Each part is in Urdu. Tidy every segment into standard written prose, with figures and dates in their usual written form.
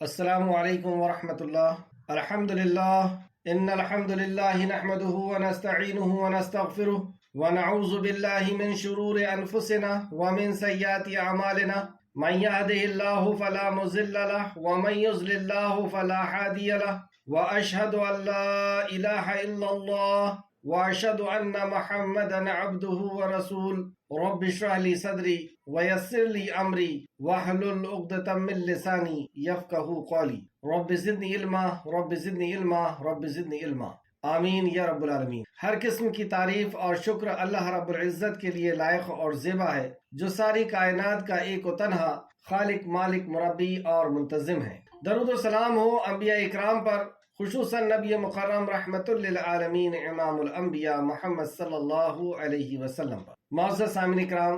السلام علیکم ورحمۃ اللہ۔ الحمد للہ ان الحمد للہ نحمده ونستعینه ونستغفره ونعوذ باللہ من شرور انفسنا ومن سیئات اعمالنا من يهده الله فلا مضل له ومن يضلل الله فلا هادي له واشهد ان لا اله الا الله واشهد ان محمدا عبده ورسوله رب اشرح لي صدري ويسر لي امري واحلل عقدة من لساني يفقهوا قولي رب زدنی علما رب زدنی علما رب زدنی علما آمین یا رب العالمین۔ ہر قسم کی تعریف اور شکر اللہ رب العزت کے لیے لائق اور زیبا ہے، جو ساری کائنات کا ایک و تنہا خالق، مالک، مربی اور منتظم ہے۔ درود و سلام ہو انبیاء اکرام پر، خصوصاً نبی مکرم رحمت للعالمین امام الانبیاء محمد صلی اللہ علیہ وسلم پر۔ معزز سامعین اکرام،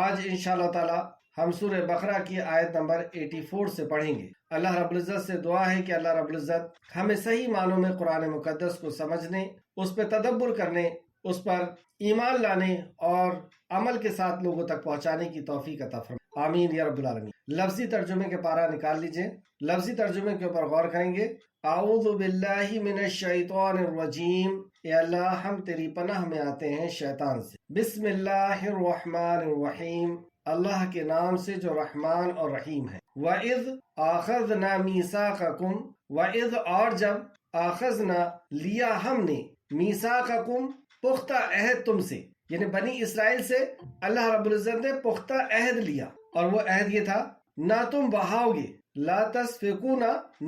آج انشاءاللہ تعالی ہم سورہ بقرہ کی آیت نمبر 84 سے پڑھیں گے۔ اللہ رب العزت سے دعا ہے کہ اللہ رب العزت ہمیں صحیح معنوں میں قرآن مقدس کو سمجھنے، اس پہ تدبر کرنے، اس پر ایمان لانے اور عمل کے ساتھ لوگوں تک پہنچانے کی توفیق عطا فرمائے، آمین یا رب العالمین۔ لفظی ترجمے کے پارہ نکال لیجئے، لفظی ترجمے کے اوپر غور کریں گے۔ اعوذ باللہ من الشیطان الرجیم، اے اللہ ہم تیری پناہ میں آتے ہیں شیطان سے۔ بسم اللہ الرحمن الرحیم، اللہ کے نام سے جو رحمان اور رحیم ہے۔ وَإِذْ آخَذْنَا مِيثَاقَكُمْ، وَإِذْ اور جب، آخذنا لیا ہم نے، میثاقکم پختہ عہد تم سے، یعنی بنی اسرائیل سے اللہ رب العزت نے پختہ عہد لیا، اور وہ عہد یہ تھا نہ تم بہاؤ گے، لا تسفکون،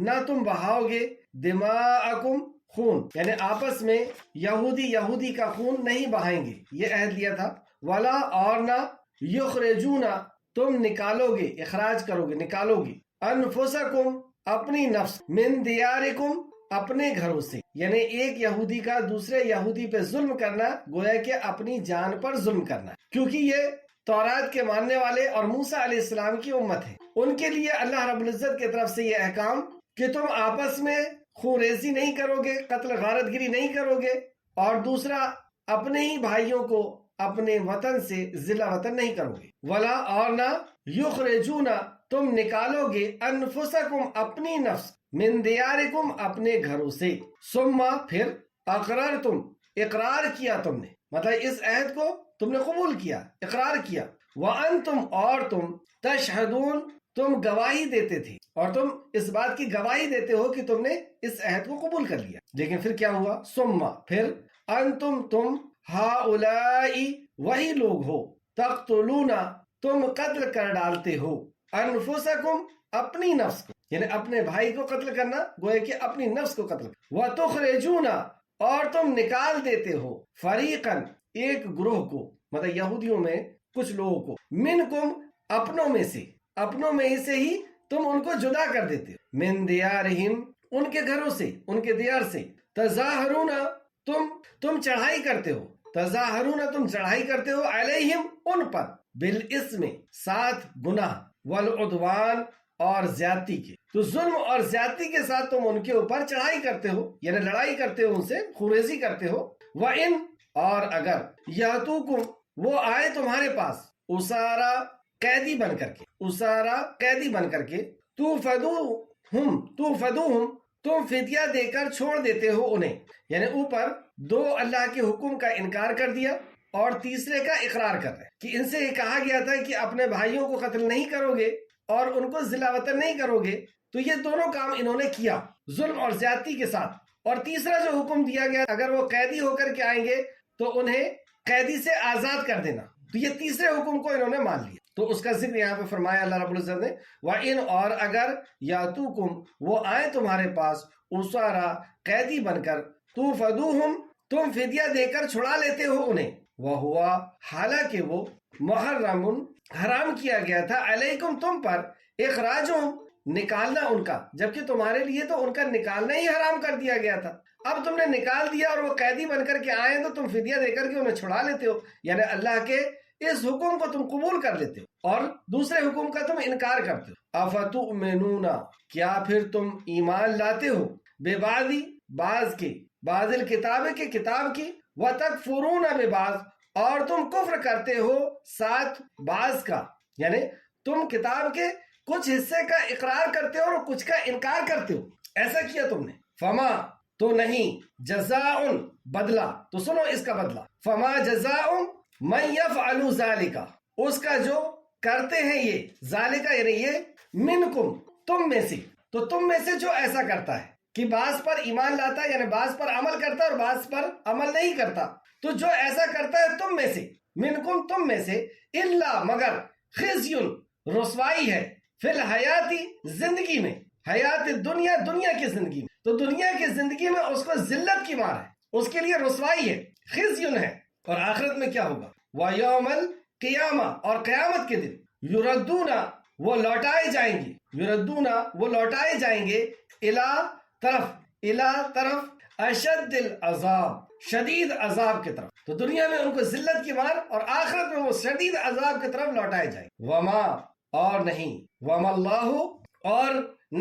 نہ تم بہاؤ گے، دماءکم خون، یعنی آپس میں یہودی کا خون نہیں بہائیں گے، یہ عہد لیا تھا۔ ولا اور نہ، یخرجون تم نکالو گے، اخراج کرو گے، نکالو گے، انفسکم اپنی نفس، من دیارکم اپنے گھروں سے، یعنی ایک یہودی کا دوسرے یہودی پہ ظلم کرنا گویا کہ اپنی جان پر ظلم کرنا، کیونکہ یہ تورات کے ماننے والے اور موسیٰ علیہ السلام کی امت ہے۔ ان کے لیے اللہ رب العزت کی طرف سے یہ احکام کہ تم آپس میں خون ریزی نہیں کرو گے، قتل غارت گری نہیں کرو گے، اور دوسرا اپنے ہی بھائیوں کو اپنے وطن سے ضلع وطن نہیں کرو گے۔ ولا اور نہ، یخرجون تم نکالو گے، انفسکم اپنی نفس، من دیارکم اپنے گھروں سے، ثم پھر، اقررتم اقرار کیا تم نے، مطلب اس عہد کو تم نے قبول کیا، اقرار کیا، وانتم اور تم، تشہدون تم گواہی دیتے تھے، اور تم اس بات کی گواہی دیتے ہو کہ تم نے اس عہد کو قبول کر لیا، لیکن پھر کیا ہوا؟ ثم پھر، انتم تم، ہؤلائی وہی لوگ ہو، تقتلون تم قتل کر ڈالتے ہو، انفسکم اپنی نفس کو، یعنی اپنے بھائی کو قتل کرنا گویا کہ اپنی نفس کو قتل کرنا، وتخرجون اور تم نکال دیتے ہو، فریقاً ایک گروہ کو، مطلب یہودیوں میں کچھ لوگوں کو، منکم اپنوں میں سے، اپنوں میں سے ہی تم ان کو جدا کر دیتے ہو، من دیارہم ان کے گھروں سے، ان کے دیار سے، تظاہرون تم چڑھائی کرتے ہو، تظاہرون تم چڑھائی کرتے ہو، علیہم ان پر، بالاسم ساتھ گناہ، والعدوان اور زیادتی کے، تو ظلم اور زیادتی کے ساتھ تم ان کے اوپر چڑھائی کرتے ہو، یعنی لڑائی کرتے ہو، ان سے خوریزی کرتے ہو۔ وَإِنْ اور اگر، یاتوکم وہ آئے تمہارے پاس، اسارا قیدی بن کر کے، اسارا قیدی بن کر کے، توفدوہم تم فدیہ دے کر چھوڑ دیتے ہو انہیں، یعنی اوپر دو اللہ کے حکم کا انکار کر دیا اور تیسرے کا اقرار کر رہے کہ ان سے یہ کہا گیا تھا کہ اپنے بھائیوں کو قتل نہیں کرو گے اور ان کو ضلع وطن نہیں کرو گے، تو یہ دونوں کام انہوں نے کیا ظلم اور زیادتی کے ساتھ، اور تیسرا جو حکم دیا گیا اگر وہ قیدی ہو کر کے آئیں گے تو انہیں قیدی سے آزاد کر دینا، تو یہ تیسرے حکم کو انہوں نے مان لیا، تو اس کا ذکر یہاں پہ فرمایا اللہ رب العزت نے، وَإِنْ اور اگر، یاتوکم وہ آئے تمہارے پاس، اسارا قیدی بن کر، توفدوہم تم فدیہ دے کر چھڑا لیتے ہو انہیں، وَهُوَ حالانکہ وہ، محرم حرام کیا گیا تھا، علیکم تم پر، اخراجہم نکالنا ان کا، جبکہ تمہارے لیے تو ان کا نکالنا ہی حرام کر دیا گیا تھا، اب تم نے نکال دیا اور وہ قیدی بن کر کے آئے تو تم فدیہ دے کر کے انہیں چھڑا لیتے ہو، یعنی اللہ کے اس حکم کو تم قبول کر لیتے ہو اور دوسرے حکم کا تم انکار کرتے ہو۔ افتؤمنون کیا پھر تم ایمان لاتے ہو، ببعض بعض کے، بعض الکتاب کے کتاب کی، وتکفرون ببعض اور تم کفر کرتے ہو ساتھ بعض کا، یعنی تم کتاب کے کچھ حصے کا اقرار کرتے ہو اور کچھ کا انکار کرتے ہو، ایسا کیا تم نے. فما تو نہیں، جزاء بدلہ، تو سنو اس کا بدلہ. فما جزاء من یفعل ذالک، اس کا جو کرتے ہیں یہ، ذالک یعنی یہ، منکم تم میں سے، تو تم میں سے جو ایسا کرتا ہے کہ بعض پر ایمان لاتا ہے، یعنی بعض پر عمل کرتا ہے اور بعض پر عمل نہیں کرتا، تو جو ایسا کرتا ہے تم میں سے، منکم تم میں سے، الا مگر، خزی رسوائی ہے، فی الحیاتی زندگی میں، حیات دنیا دنیا کی زندگی میں، تو دنیا کی زندگی میں اس کو ذلت کی مار ہے، اس کے لیے رسوائی ہے، خزی ہے. اور آخرت میں کیا ہوگا؟ وَيَوْمَ الْقِيَامَةِ، اور قیامت کے دن، یردون وہ لوٹائے جائیں گے، یردون وہ لوٹائے جائیں گے، الی طرف اشد العذاب شدید عذاب کی طرف. تو دنیا میں ان کو ذلت کی مار اور آخرت میں وہ شدید عذاب کی طرف لوٹائے جائیں. وما اور نہیں، وما اللہ اور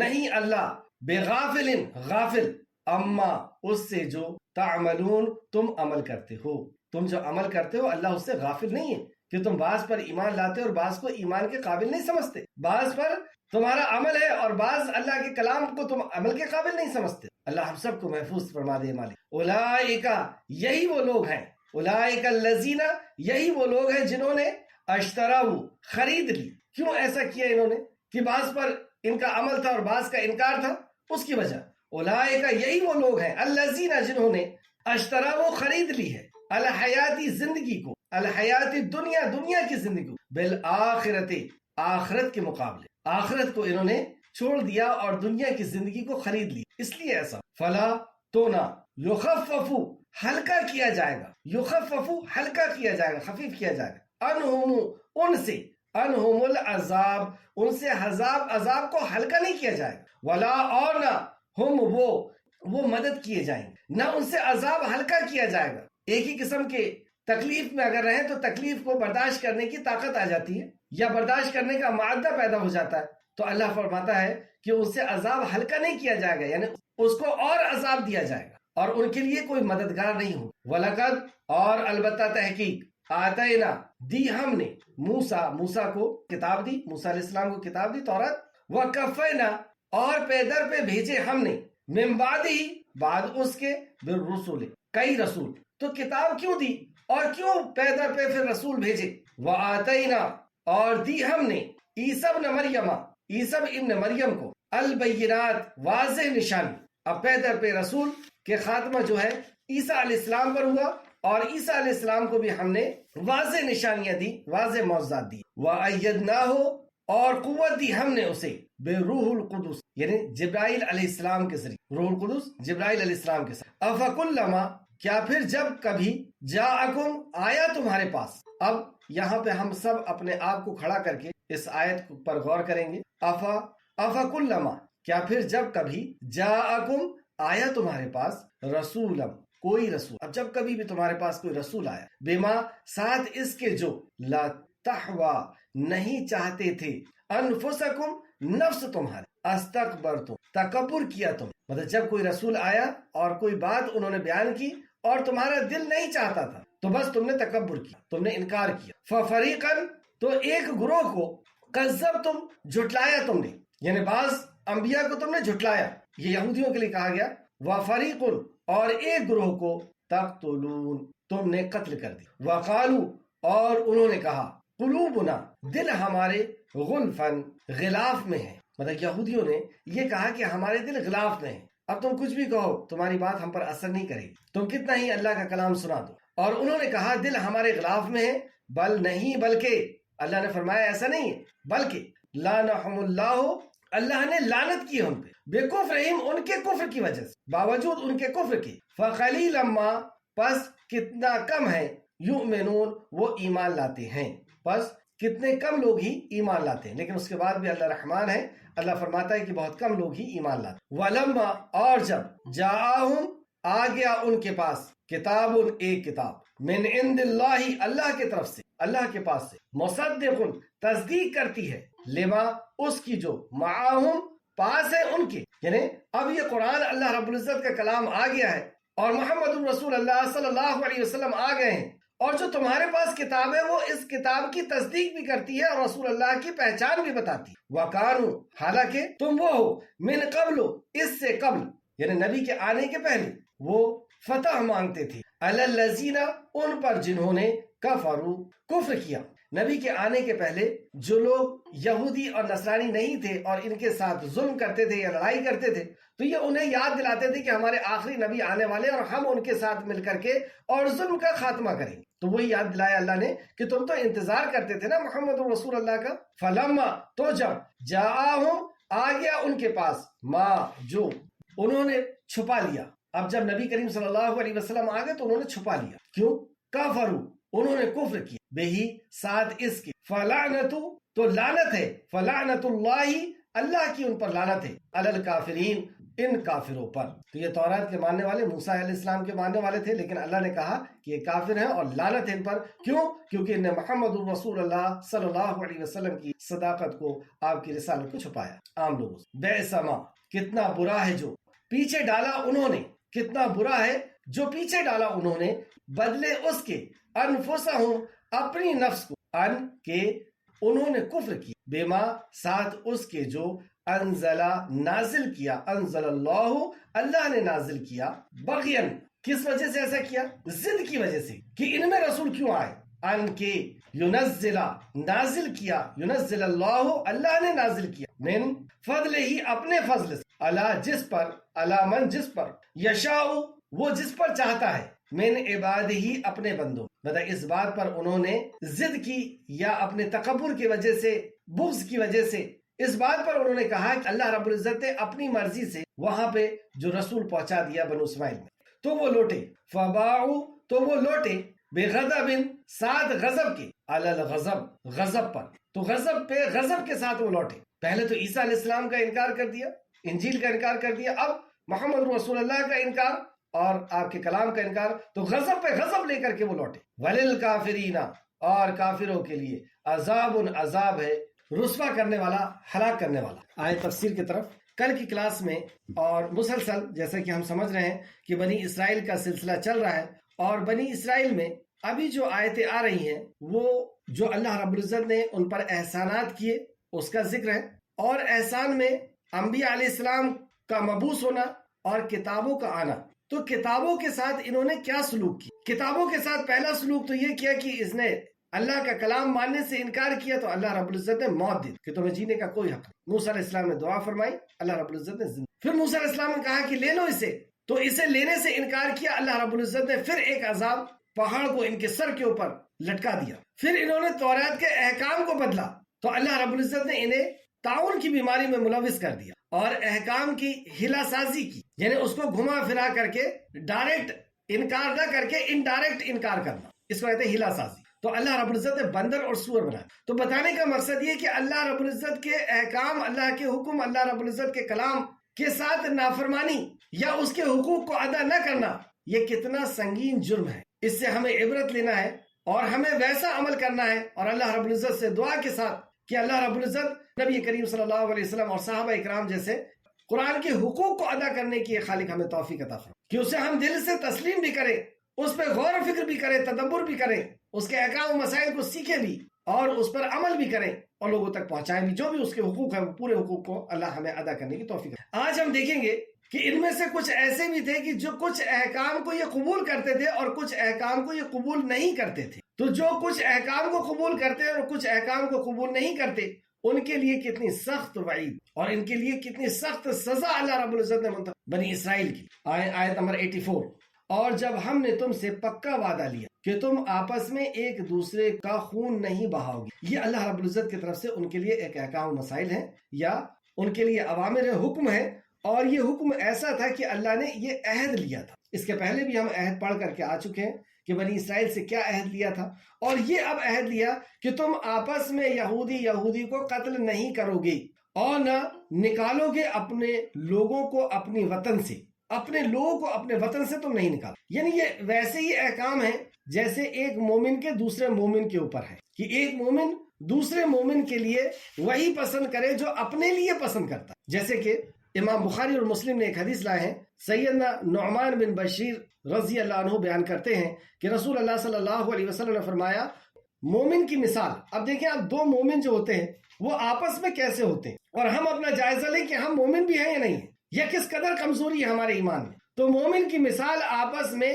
نہیں اللہ، بغافل غافل، اما اس سے جو تعملون تم عمل کرتے ہو، تم جو عمل کرتے ہو اللہ اس سے غافل نہیں ہے کہ تم بعض پر ایمان لاتے اور بعض کو ایمان کے قابل نہیں سمجھتے، بعض پر تمہارا عمل ہے اور بعض اللہ کے کلام کو تم عمل کے قابل نہیں سمجھتے. اللہ ہم سب کو محفوظ فرما دے مالک. اولئک یہی وہ لوگ ہیں، اولئک الذین یہی وہ لوگ ہیں جنہوں نے اشتراؤ خرید لی. کیوں ایسا کیا انہوں نے کہ بعض پر ان کا عمل تھا اور بعض کا انکار تھا؟ اس کی وجہ اولئک یہی وہ لوگ ہیں، الذین جنہوں نے اشتراؤ خرید لی ہے، الحیاتی زندگی کو، الحیاتی دنیا دنیا کی زندگی کو، بالآخرت آخرت کے مقابلے، آخرت کو انہوں نے چھوڑ دیا اور دنیا کی زندگی کو خرید لی. اس لیے ایسا. فلا تو نہ، یخفف ہلکا کیا جائے گا، یخفف ہلکا کیا جائے گا، خفیف کیا جائے گا، انہم ان سے، انہم العذاب ان سے عذاب کو ہلکا نہیں کیا جائے گا. ولا اور نہ، ہم وہ مدد کیے جائیں گے، نہ ان سے عذاب ہلکا کیا جائے گا. ایک ہی قسم کے تکلیف میں اگر رہیں تو تکلیف کو برداشت کرنے کی طاقت آ جاتی ہے یا برداشت کرنے کا معدہ پیدا ہو جاتا ہے. تو اللہ فرماتا ہے کہ اس سے عذاب ہلکا نہیں کیا جائے گا، یعنی اس کو اور عذاب دیا جائے گا اور ان کے لیے کوئی مددگار نہیں ہو. وَلَقَدْ اور البتہ تحقیق، آتینا دی ہم نے، موسیٰ کو کتاب دی، موسیٰ علیہ السلام کو کتاب دی تورات. وَقَفَّيْنَا اور پیدر پہ بھیجے ہم نے، من بعدہ بعد اس کے، بالرسل کئی رسول. تو کتاب کیوں دی اور کیوں پیدر پہ پھر رسول بھیجے؟ وَآتَيْنَا اور دی ہم نے، عیسیٰ ابن مریم، عیسیٰ ابن مریم کو، البینات واضح نشانی. اب پیدر پہ رسول کے خاتمہ جو ہے عیسیٰ علیہ السلام پر ہوا اور عیسیٰ علیہ السلام کو بھی ہم نے واضح نشانیاں دی، واضح معجزات دی. وَأَيَّدْنَاهُ اور قوت دی ہم نے اسے، بروح القدس یعنی جبرائیل علیہ السلام کے ذریعے، روح القدس جبرائیل علیہ السلام کے ساتھ. افکلما کیا پھر جب کبھی، جاءکم آیا تمہارے پاس. اب یہاں پہ ہم سب اپنے آپ کو کھڑا کر کے اس آیت پر غور کریں گے. افکلما کیا پھر جب کبھی، جاءکم آیا تمہارے پاس، رسولم کوئی رسول، اب جب کبھی بھی تمہارے پاس کوئی رسول آیا، بما ساتھ اس کے جو، لا تحوا نہیں چاہتے تھے، انفسکم نفس تمہارے، استکبرتم تکبر کیا تم. مطلب جب کوئی رسول آیا اور کوئی بات انہوں نے بیان کی اور تمہارا دل نہیں چاہتا تھا تو بس تم نے تکبر کیا، تم نے انکار کیا. ففریقاً تو ایک گروہ کو، کذبتم جھٹلایا تم نے، یعنی بعض انبیاء کو تم نے جھٹلایا، یہ یہودیوں کے لیے کہا گیا. وفریقن اور ایک گروہ کو، تقتلون تم نے قتل کر دی. وقالو اور انہوں نے کہا، قلوبنا دل ہمارے، غلفن غلاف میں ہے. مطلب یہودیوں نے یہ کہا کہ ہمارے دل غلاف میں ہیں، اب تم کچھ بھی کہو تمہاری بات ہم پر اثر نہیں کرے گی، تم کتنا ہی اللہ کا کلام سنا دو. اور انہوں نے کہا دل ہمارے غلاف میں ہے، بل نہیں بلکہ، اللہ نے فرمایا ایسا نہیں ہے، بلکہ لعنہم اللہ اللہ نے لعنت کی ہم پہ، بے کفرہم ان کے کفر کی وجہ سے، باوجود ان کے کفر کے. فقلیلا ما پس کتنا کم ہے، یؤمنون وہ ایمان لاتے ہیں، پس کتنے کم لوگ ہی ایمان لاتے ہیں. لیکن اس کے بعد بھی اللہ رحمان ہے، اللہ فرماتا ہے کہ بہت کم لوگ ہی ایمان لاتے. ولما اور جب، جاءہم آ گیا ان کے پاس، کتاب ایک کتاب، من عند اللہ اللہ کی طرف سے، اللہ کے پاس سے، مصدق تصدیق کرتی ہے، لما اس کی جو، معاہم پاس ہے ان کے. یعنی اب یہ قرآن اللہ رب العزت کا کلام آ گیا ہے اور محمد الرسول اللہ صلی اللہ علیہ وسلم آ گئے ہیں اور جو تمہارے پاس کتاب ہے وہ اس کتاب کی تصدیق بھی کرتی ہے اور رسول اللہ کی پہچان بھی بتاتی ہے۔ وَقَانُوا، حالانکہ تم وہ ہو، من قبل، اس سے قبل یعنی نبی کے آنے کے پہلے وہ فتح مانگتے تھے، علی الذین، ان پر جنہوں نے کفروا، کفر کیا۔ نبی کے آنے کے پہلے جو لوگ یہودی اور نصرانی نہیں تھے اور ان کے ساتھ ظلم کرتے تھے یا لڑائی کرتے تھے تو یہ انہیں یاد دلاتے تھے کہ ہمارے آخری نبی آنے والے اور ہم ان کے ساتھ مل کر کے اور ظلم کا خاتمہ کریں گے۔ تو وہی یاد دلایا اللہ نے کہ تم تو انتظار کرتے تھے نا محمد رسول اللہ کا۔ فلما، تو جب جاءہم، آ گیا ان کے پاس، ما، جو انہوں نے چھپا لیا۔ اب جب نبی کریم صلی اللہ علیہ وسلم آ گئے تو انہوں نے چھپا لیا، کیوں؟ کفروا، انہوں نے کفر کیا، بہی، ساتھ اس کے، فلعنت، تو لعنت ہے، فلعنت اللہ، اللہ کی ان پر لعنت ہے، علی الکافرین، ان کافروں پر۔ تو یہ تورات کے ماننے والے موسیٰ علیہ السلام کے ماننے والے تھے، لیکن اللہ نے کہا کہ یہ کافر ہیں اور لعنت ہے ان پر، کیوں؟ کیونکہ انہیں محمد الرسول اللہ صلی اللہ علیہ وسلم کی صداقت کو، آپ کی رسالت کو چھپایا عام لوگوں سے۔ بئس ما، کتنا برا ہے جو پیچھے ڈالا انہوں نے، کتنا برا ہے جو پیچھے ڈالا انہوں نے، بدلے اس کے، انفسہم، اپنی نفس کو، ان کے انہوں نے کفر کیا، بما، ساتھ اس کے جو، انزلہ، نازل کیا، انزل اللہ، اللہ نے نازل کیا، بغین، کس وجہ سے ایسا کیا؟ ضد کی وجہ سے کہ ان میں رسول کیوں آئے، ان کے، ینزلہ، نازل کیا، ینزل اللہ، اللہ نے نازل کیا، من فضل ہی، اپنے فضل سے، اللہ جس پر، اللہ من جس پر، یشاء، وہ جس پر چاہتا ہے، من عباد ہی، اپنے بندوں۔ مطلب اس بات پر انہوں نے ضد کی یا اپنے تکبر کی وجہ سے، بغض کی وجہ سے اس بات پر انہوں نے کہا کہ اللہ رب العزت نے اپنی مرضی سے وہاں پہ جو رسول پہنچا دیا بنو اسماعیل میں، تو وہ لوٹے، فباؤ، تو وہ لوٹے، بغضب، ساتھ غضب کے، علی الغضب، غضب پر، تو غضب پہ، غضب کے ساتھ وہ لوٹے۔ پہلے تو عیسیٰ علیہ السلام کا انکار کر دیا، انجیل کا انکار کر دیا، اب محمد رسول اللہ کا انکار اور آپ کے کلام کا انکار، تو غضب پہ غضب لے کر کے وہ لوٹے۔ وَلِلْكَافِرِينَ، اور کافروں کے لیے، عذاب، عذاب ہے، رسوا کرنے والا، ہلاک کرنے والا۔ آئے تفسیر کی طرف۔ کل کی کلاس میں اور مسلسل جیسا کہ ہم سمجھ رہے ہیں کہ بنی اسرائیل کا سلسلہ چل رہا ہے، اور بنی اسرائیل میں ابھی جو آیتیں آ رہی ہیں وہ جو اللہ رب العزت نے ان پر احسانات کیے اس کا ذکر ہے، اور احسان میں انبیاء علیہ السلام کا مبعوث ہونا اور کتابوں کا آنا۔ تو کتابوں کے ساتھ انہوں نے کیا سلوک کیا؟ کتابوں کے ساتھ پہلا سلوک تو یہ کیا کہ اس نے اللہ کا کلام ماننے سے انکار کیا، تو اللہ رب العزت نے موت دی کہ تمہیں جینے کا کوئی حق نہیں۔ موسیٰ علیہ السلام نے دعا فرمائی، اللہ رب العزت نے زندہ۔ پھر موسیٰ علیہ السلام نے کہا کہ لے لو اسے، تو اسے لینے سے انکار کیا، اللہ رب العزت نے پھر ایک عذاب، پہاڑ کو ان کے سر کے اوپر لٹکا دیا۔ پھر انہوں نے تورات کے احکام کو بدلا، تو اللہ رب العزت نے انہیں تعاون کی بیماری میں ملوث کر دیا اور احکام کی ہلا سازی کی، یعنی اس کو گھما پھرا کر کے ڈائریکٹ انکار نہ کر کے انڈائریکٹ انکار کرنا، اس کو کہتے ہیں ہلا سازی۔ تو اللہ رب العزت نے بندر اور سور بنایا۔ تو بتانے کا مقصد یہ کہ اللہ رب العزت کے احکام، اللہ کے حکم، اللہ رب العزت کے کلام کے ساتھ نافرمانی یا اس کے حقوق کو ادا نہ کرنا، یہ کتنا سنگین جرم ہے۔ اس سے ہمیں عبرت لینا ہے اور ہمیں ویسا عمل کرنا ہے، اور اللہ رب العزت سے دعا کے ساتھ کہ اللہ رب العزت نبی کریم صلی اللہ علیہ وسلم اور صحابہ اکرام جیسے قرآن کے حقوق کو ادا کرنے کی خالق ہمیں توفیق عطا فرمائے، کہ اسے ہم دل سے تسلیم بھی کریں، اس پہ غور و فکر بھی کریں، تدبر بھی کریں، اس کے احکام و مسائل کو سیکھیں بھی اور اس پر عمل بھی کریں اور لوگوں تک پہنچائیں بھی۔ جو بھی اس کے حقوق ہیں، پورے حقوق کو اللہ ہمیں ادا کرنے کی توفیق دے۔ آج ہم دیکھیں گے کہ ان میں سے کچھ ایسے بھی تھے کہ جو کچھ احکام کو یہ قبول کرتے تھے اور کچھ احکام کو یہ قبول نہیں کرتے تھے۔ تو جو کچھ احکام کو قبول کرتے اور کچھ احکام کو قبول نہیں کرتے، ان کے لیے کتنی سخت وعید اور ان کے لیے کتنی سخت سزا اللہ رب العزت نے منتخب بنی اسرائیل کی۔ آیت نمبر 84، اور جب ہم نے تم سے پکا وعدہ لیا کہ تم آپس میں ایک دوسرے کا خون نہیں بہاؤ گے۔ یہ اللہ رب العزت کی طرف سے ان کے لیے ایک احکام و مسائل ہیں یا ان کے لیے اوامر حکم ہے، اور یہ حکم ایسا تھا کہ اللہ نے یہ عہد لیا تھا۔ اس کے پہلے بھی ہم عہد پڑھ کر کے آ چکے ہیں کہ بنی اسرائیل سے کیا عہد لیا تھا، اور یہ اب عہد لیا کہ تم آپس میں یہودی کو قتل نہیں کرو گے اور نہ نکالو گے اپنے لوگوں کو اپنی وطن سے، اپنے لوگوں کو اپنے وطن سے تم نہیں نکالو۔ یعنی یہ ویسے ہی احکام ہے جیسے ایک مومن کے دوسرے مومن کے اوپر ہے کہ ایک مومن دوسرے مومن کے لیے وہی پسند کرے جو اپنے لیے پسند کرتا ہے۔ جیسے کہ امام بخاری اور مسلم نے ایک حدیث لائے ہیں، سیدنا نعمان بن بشیر رضی اللہ عنہ بیان کرتے ہیں کہ رسول اللہ صلی اللہ علیہ وسلم نے فرمایا مومن کی مثال، اب دیکھیں آپ دو مومن جو ہوتے ہیں وہ آپس میں کیسے ہوتے ہیں، اور ہم اپنا جائزہ لیں کہ ہم مومن بھی ہیں یا نہیں ہیں، یا کس قدر کمزوری ہے ہمارے ایمان میں. تو مومن کی مثال آپس میں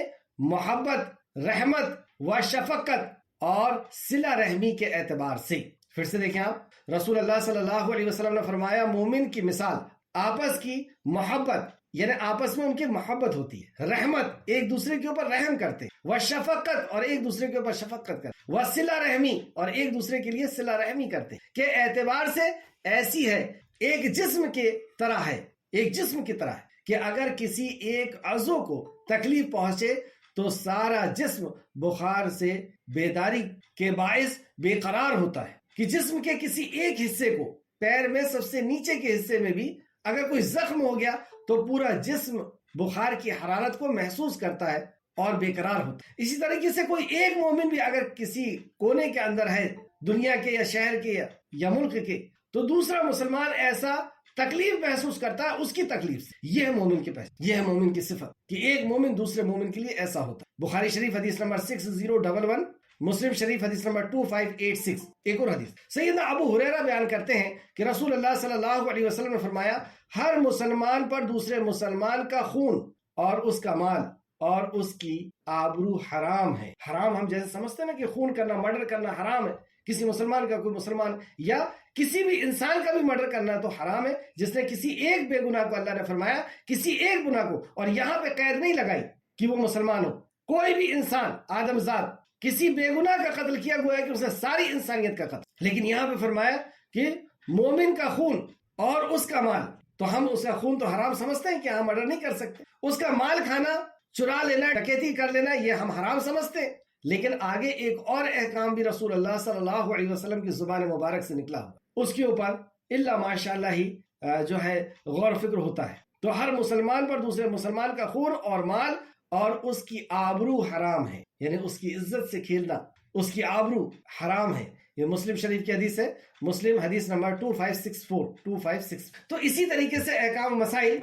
محبت، رحمت و شفقت اور صلہ رحمی کے اعتبار سے. پھر سے دیکھیں آپ، رسول اللہ صلی اللہ علیہ وسلم نے فرمایا مومن کی مثال آپس کی محبت، یعنی آپس میں ان کی محبت ہوتی ہے، رحمت ایک دوسرے کے اوپر رحم کرتے، وہ شفقت اور ایک دوسرے کے اوپر شفقت کرتے، وہ صلہ رحمی اور ایک دوسرے کے لیے صلہ رحمی کرتے کہ اعتبار سے ایسی ہے ایک جسم کے طرح ہے، ایک جسم کی طرح ہے کہ اگر کسی ایک عضو کو تکلیف پہنچے تو سارا جسم بخار سے بیداری کے باعث بے قرار ہوتا ہے، کہ جسم کے کسی ایک حصے کو، پیر میں سب سے نیچے کے حصے میں بھی اگر کوئی زخم ہو گیا تو پورا جسم بخار کی حرارت کو محسوس کرتا ہے اور بے قرار ہوتا ہے. اسی طریقے سے کوئی ایک مومن بھی اگر کسی کونے کے اندر ہے دنیا کے یا شہر کے یا ملک کے، تو دوسرا مسلمان ایسا تکلیف محسوس کرتا ہے اس کی تکلیف سے. یہ ہے مومن کی پہچان، یہ ہے مومن کی صفت کہ ایک مومن دوسرے مومن کے لیے ایسا ہوتا ہے. بخاری شریف حدیث نمبر 6011، مسلم شریف حدیث نمبر 2586. ایک اور حدیث سیدنا ابو ہریرہ بیان کرتے ہیں کہ رسول اللہ صلی اللہ علیہ وسلم نے فرمایا ہر مسلمان پر دوسرے مسلمان کا خون اور اس کا مال اور اس کی آبرو حرام ہے. حرام ہم جیسے سمجھتے ہیں نا کہ خون کرنا، مرڈر کرنا حرام ہے، کسی مسلمان کا کوئی مسلمان یا کسی بھی انسان کا بھی مرڈر کرنا تو حرام ہے، جس نے کسی ایک بے گناہ کو، اللہ نے فرمایا کسی ایک گناہ کو، اور یہاں پہ قید نہیں لگائی کہ وہ مسلمان ہو، کوئی بھی انسان آدم ذات کسی بے گناہ کا قتل کیا گیا کہ اس نے ساری انسانیت کا قتل. لیکن یہاں پہ فرمایا کہ مومن کا خون اور اس کا مال، تو ہم اس کا خون تو حرام سمجھتے ہیں کہ ہم مرڈر نہیں کر سکتے، اس کا مال کھانا، چرا لینا، ڈکیتی کر لینا یہ ہم حرام سمجھتے ہیں. لیکن آگے ایک اور احکام بھی رسول اللہ صلی اللہ علیہ وسلم کی زبان مبارک سے نکلا ہوا، اس کے اوپر اللہ ماشاء اللہ ہی جو ہے غور و فکر ہوتا ہے. تو ہر مسلمان پر دوسرے مسلمان کا خون اور مال اور اس کی آبرو حرام ہے، یعنی اس کی عزت سے کھیلنا، اس کی آبرو حرام ہے. یہ مسلم شریف کی حدیث ہے، مسلم حدیث نمبر 2564. تو اسی طریقے سے احکام مسائل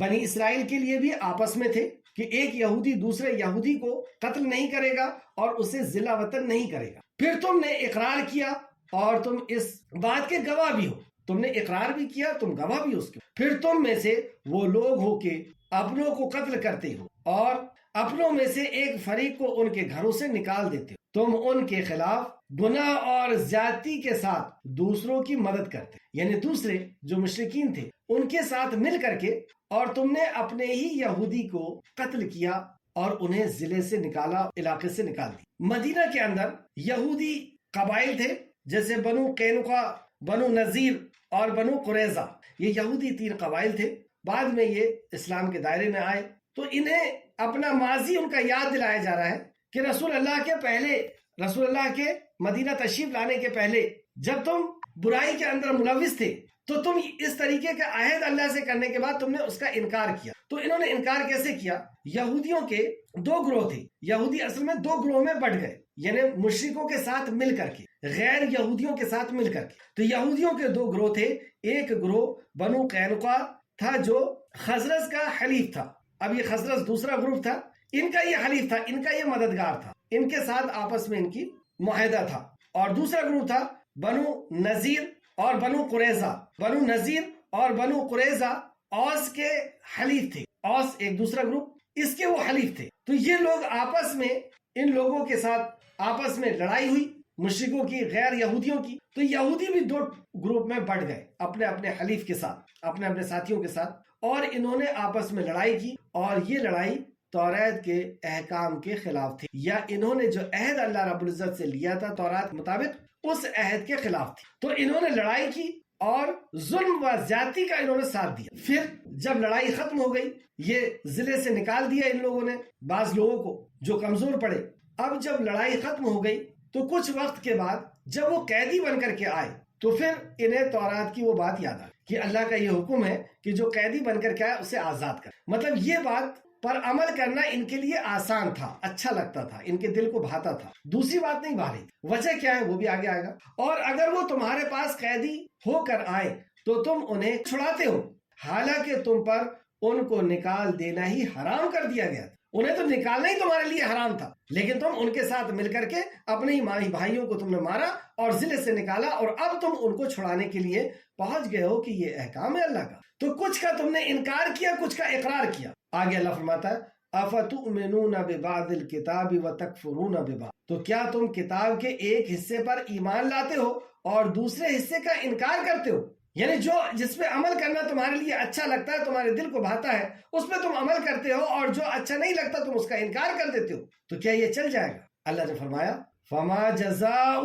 بنی اسرائیل کے لیے بھی آپس میں تھے کہ ایک یہودی دوسرے یہودی کو قتل نہیں کرے گا اور اسے ضلع وطن نہیں کرے گا. پھر تم نے اقرار کیا اور تم اس بات کے گواہ بھی ہو، تم نے اقرار بھی کیا، تم گواہ بھی اس کے. پھر تم میں سے وہ لوگ ہو کہ اپنوں کو قتل کرتے ہو اور اپنوں میں سے ایک فریق کو ان کے گھروں سے نکال دیتے ہو، تم ان کے خلاف گناہ اور زیادتی کے ساتھ دوسروں کی مدد کرتے، یعنی دوسرے جو مشرکین تھے ان کے ساتھ مل کر کے، اور تم نے اپنے ہی یہودی کو قتل کیا اور انہیں ضلع سے نکالا، علاقے سے نکال دی. مدینہ کے اندر یہودی قبائل تھے جیسے بنو قینقاع، بنو نذیر اور بنو قریظہ. یہ یہودی 3 قبائل تھے، بعد میں یہ اسلام کے دائرے میں آئے. تو انہیں اپنا ماضی ان کا یاد دلایا جا رہا ہے کہ رسول اللہ کے مدینہ تشریف لانے کے پہلے جب تم برائی کے اندر ملوث تھے تو تم اس طریقے کا عہد اللہ سے کرنے کے بعد تم نے اس کا انکار کیا. تو انہوں نے انکار کیسے کیا؟ یہودیوں کے 2 گروہ تھے، یہودی اصل میں 2 گروہ میں بٹ گئے، یعنی مشرکوں کے ساتھ مل کر کے، غیر یہودیوں کے ساتھ مل کر کے. تو یہودیوں کے 2 گروہ تھے، ایک گروہ بنو قینقاع تھا جو خزرج کا حلیف تھا. اب یہ خزرج دوسرا گروپ تھا، ان کا یہ حلیف تھا، ان کا یہ مددگار تھا، ان کے ساتھ آپس میں ان کی معاہدہ تھا. اور دوسرا گروپ تھا بنو نذیر اور بنو قریظہ. بنو نذیر اور بنو قریظہ اوس کے حلیف تھے، اوس ایک دوسرا گروپ، اس کے وہ حلیف تھے. تو یہ لوگ آپس میں، ان لوگوں کے ساتھ آپس میں لڑائی ہوئی، مشرکوں کی، غیر یہودیوں کی. تو یہودی بھی 2 گروپ میں بٹ گئے اپنے اپنے حلیف کے ساتھ، اپنے اپنے ساتھیوں کے ساتھ، اور انہوں نے آپس میں لڑائی کی. اور یہ لڑائی تورات کے احکام کے خلاف تھی، یا انہوں نے جو عہد اللہ رب العزت سے لیا تھا تورات مطابق اس عہد کے خلاف تھی. تو انہوں نے لڑائی کی اور ظلم و زیادتی کا انہوں نے ساتھ دیا. پھر جب لڑائی ختم ہو گئی، یہ ضلع سے نکال دیا ان لوگوں نے بعض لوگوں کو جو کمزور پڑے. اب جب لڑائی ختم ہو گئی تو کچھ وقت کے بعد جب وہ قیدی بن کر کے آئے تو پھر انہیں تورات کی وہ بات یاد آئی کہ اللہ کا یہ حکم ہے کہ جو قیدی بن کر کے آئے اسے آزاد کر. مطلب یہ بات پر عمل کرنا ان کے لیے آسان تھا، اچھا لگتا تھا، ان کے دل کو بھاتا تھا. دوسری بات نہیں بھا رہی تھی. وجہ کیا ہے وہ بھی آگے آئے گا. اور اگر وہ تمہارے پاس قیدی ہو کر آئے تو تم انہیں چھڑاتے ہو حالانکہ تم پر ان کو نکال دینا ہی حرام کر دیا گیا تھا. انہیں تو نکالنا ہی تمہارے لیے حرام تھا، لیکن تم ان کے ساتھ مل کر کے اپنے ہی مائی بھائیوں کو تم نے مارا اور ضلع سے نکالا، اور اب تم ان کو چھڑانے کے لیے پہنچ گئے ہو کہ یہ احکام ہے اللہ کا. تو کچھ کا تم نے انکار کیا، کچھ کا اقرار کیا. آگے اللہ فرماتا ہے افتؤمنون ببعض الکتاب وتکفرون ببعض، تو کیا تم کتاب کے ایک حصے پر ایمان لاتے ہو اور دوسرے حصے کا انکار کرتے ہو؟ یعنی جو جس پہ عمل کرنا تمہارے لیے اچھا لگتا ہے، تمہارے دل کو بھاتا ہے، اس پہ تم عمل کرتے ہو، اور جو اچھا نہیں لگتا تم اس کا انکار کر دیتے ہو. تو کیا یہ چل جائے گا؟ اللہ نے فرمایا فما جزاء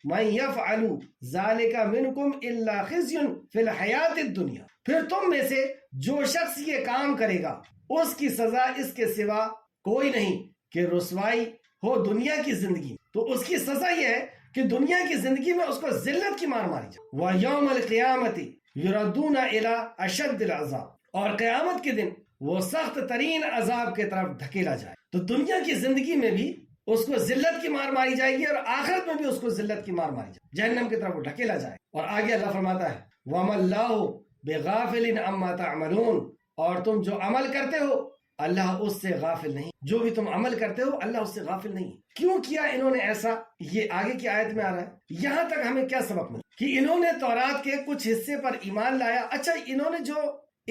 من يفعل ذلك منكم الا خزي في الحیات الدنیا، پھر تم میں سے جو شخص یہ کام کرے گا اس کی سزا اس کے سوا کوئی نہیں کہ رسوائی ہو دنیا کی زندگی. تو اس کی سزا یہ ہے کہ دنیا کی زندگی میں اس کو ذلت کی مار ماری جائے. وَيَوْمَ الْقِيَامَةِ يُرَدُّونَ إِلَىٰ أَشَدِّ الْعَذَابِ، اور قیامت کے دن وہ سخت ترین عذاب کے طرف دھکیلا جائے. تو دنیا کی زندگی میں بھی اس کو ذلت کی مار ماری جائے گی، اور آخرت میں بھی اس کو ذلت کی مار ماری جائے، جہنم کی طرف وہ ڈھکیلا جائے. اور آگے اللہ فرماتا ہے وَمَا اللَّهُ بِغَافِلٍ عَمَّا تَعْمَلُونَ، اور تم جو عمل کرتے ہو اللہ اس سے غافل نہیں. جو بھی تم عمل کرتے ہو اللہ اس سے غافل نہیں. کیوں کیا انہوں نے ایسا؟ یہ آگے کی آیت میں آ رہا ہے. یہاں تک ہمیں کیا سبق ملا کہ انہوں نے تورات کے کچھ حصے پر ایمان لایا. اچھا، انہوں نے جو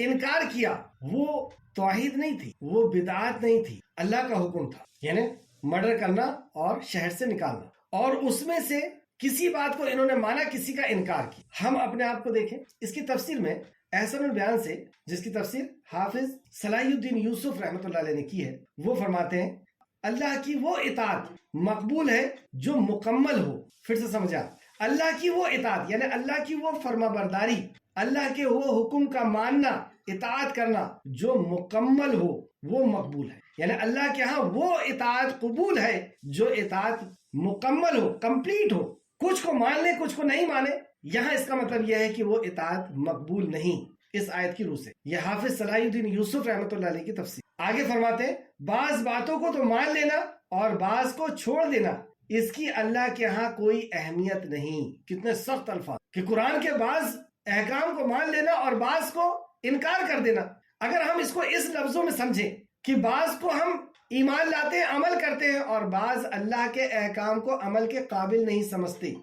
انکار کیا وہ توحید نہیں تھی، وہ بدعات نہیں تھی، اللہ کا حکم تھا، یعنی مرڈر کرنا اور شہر سے نکالنا، اور اس میں سے کسی بات کو انہوں نے مانا، کسی کا انکار کیا. ہم اپنے آپ کو دیکھیں. اس کی تفسیر میں احسن البیان سے، جس کی تفسیر حافظ صلاح الدین یوسف رحمۃ اللہ علیہ نے کی ہے، وہ فرماتے ہیں اللہ کی وہ اطاعت مقبول ہے جو مکمل ہو. پھر سے سمجھا، اللہ کی وہ اطاعت یعنی اللہ کی وہ فرما برداری، اللہ کے وہ حکم کا ماننا، اطاعت کرنا جو مکمل ہو وہ مقبول ہے. یعنی اللہ کے ہاں وہ اطاعت قبول ہے جو اطاعت مکمل ہو، کمپلیٹ ہو. کچھ کو مان لے کچھ کو نہیں مانے، یہاں اس کا مطلب یہ ہے کہ وہ اطاعت مقبول نہیں. اس آیت کی روح سے یہ حافظ صلاح الدین یوسف رحمۃ اللہ علیہ کی تفسیر. آگے فرماتے ہیں بعض باتوں کو تو مان لینا اور بعض کو چھوڑ دینا، اس کی اللہ کے ہاں کوئی اہمیت نہیں. کتنے سخت الفاظ کہ قرآن کے بعض احکام کو مان لینا اور بعض کو انکار کر دینا. اگر ہم اس کو اس لفظوں میں سمجھیں کہ بعض کو ہم ایمان لاتے ہیں، عمل کرتے ہیں، اور بعض اللہ کے احکام کو عمل کے قابل نہیں سمجھتے.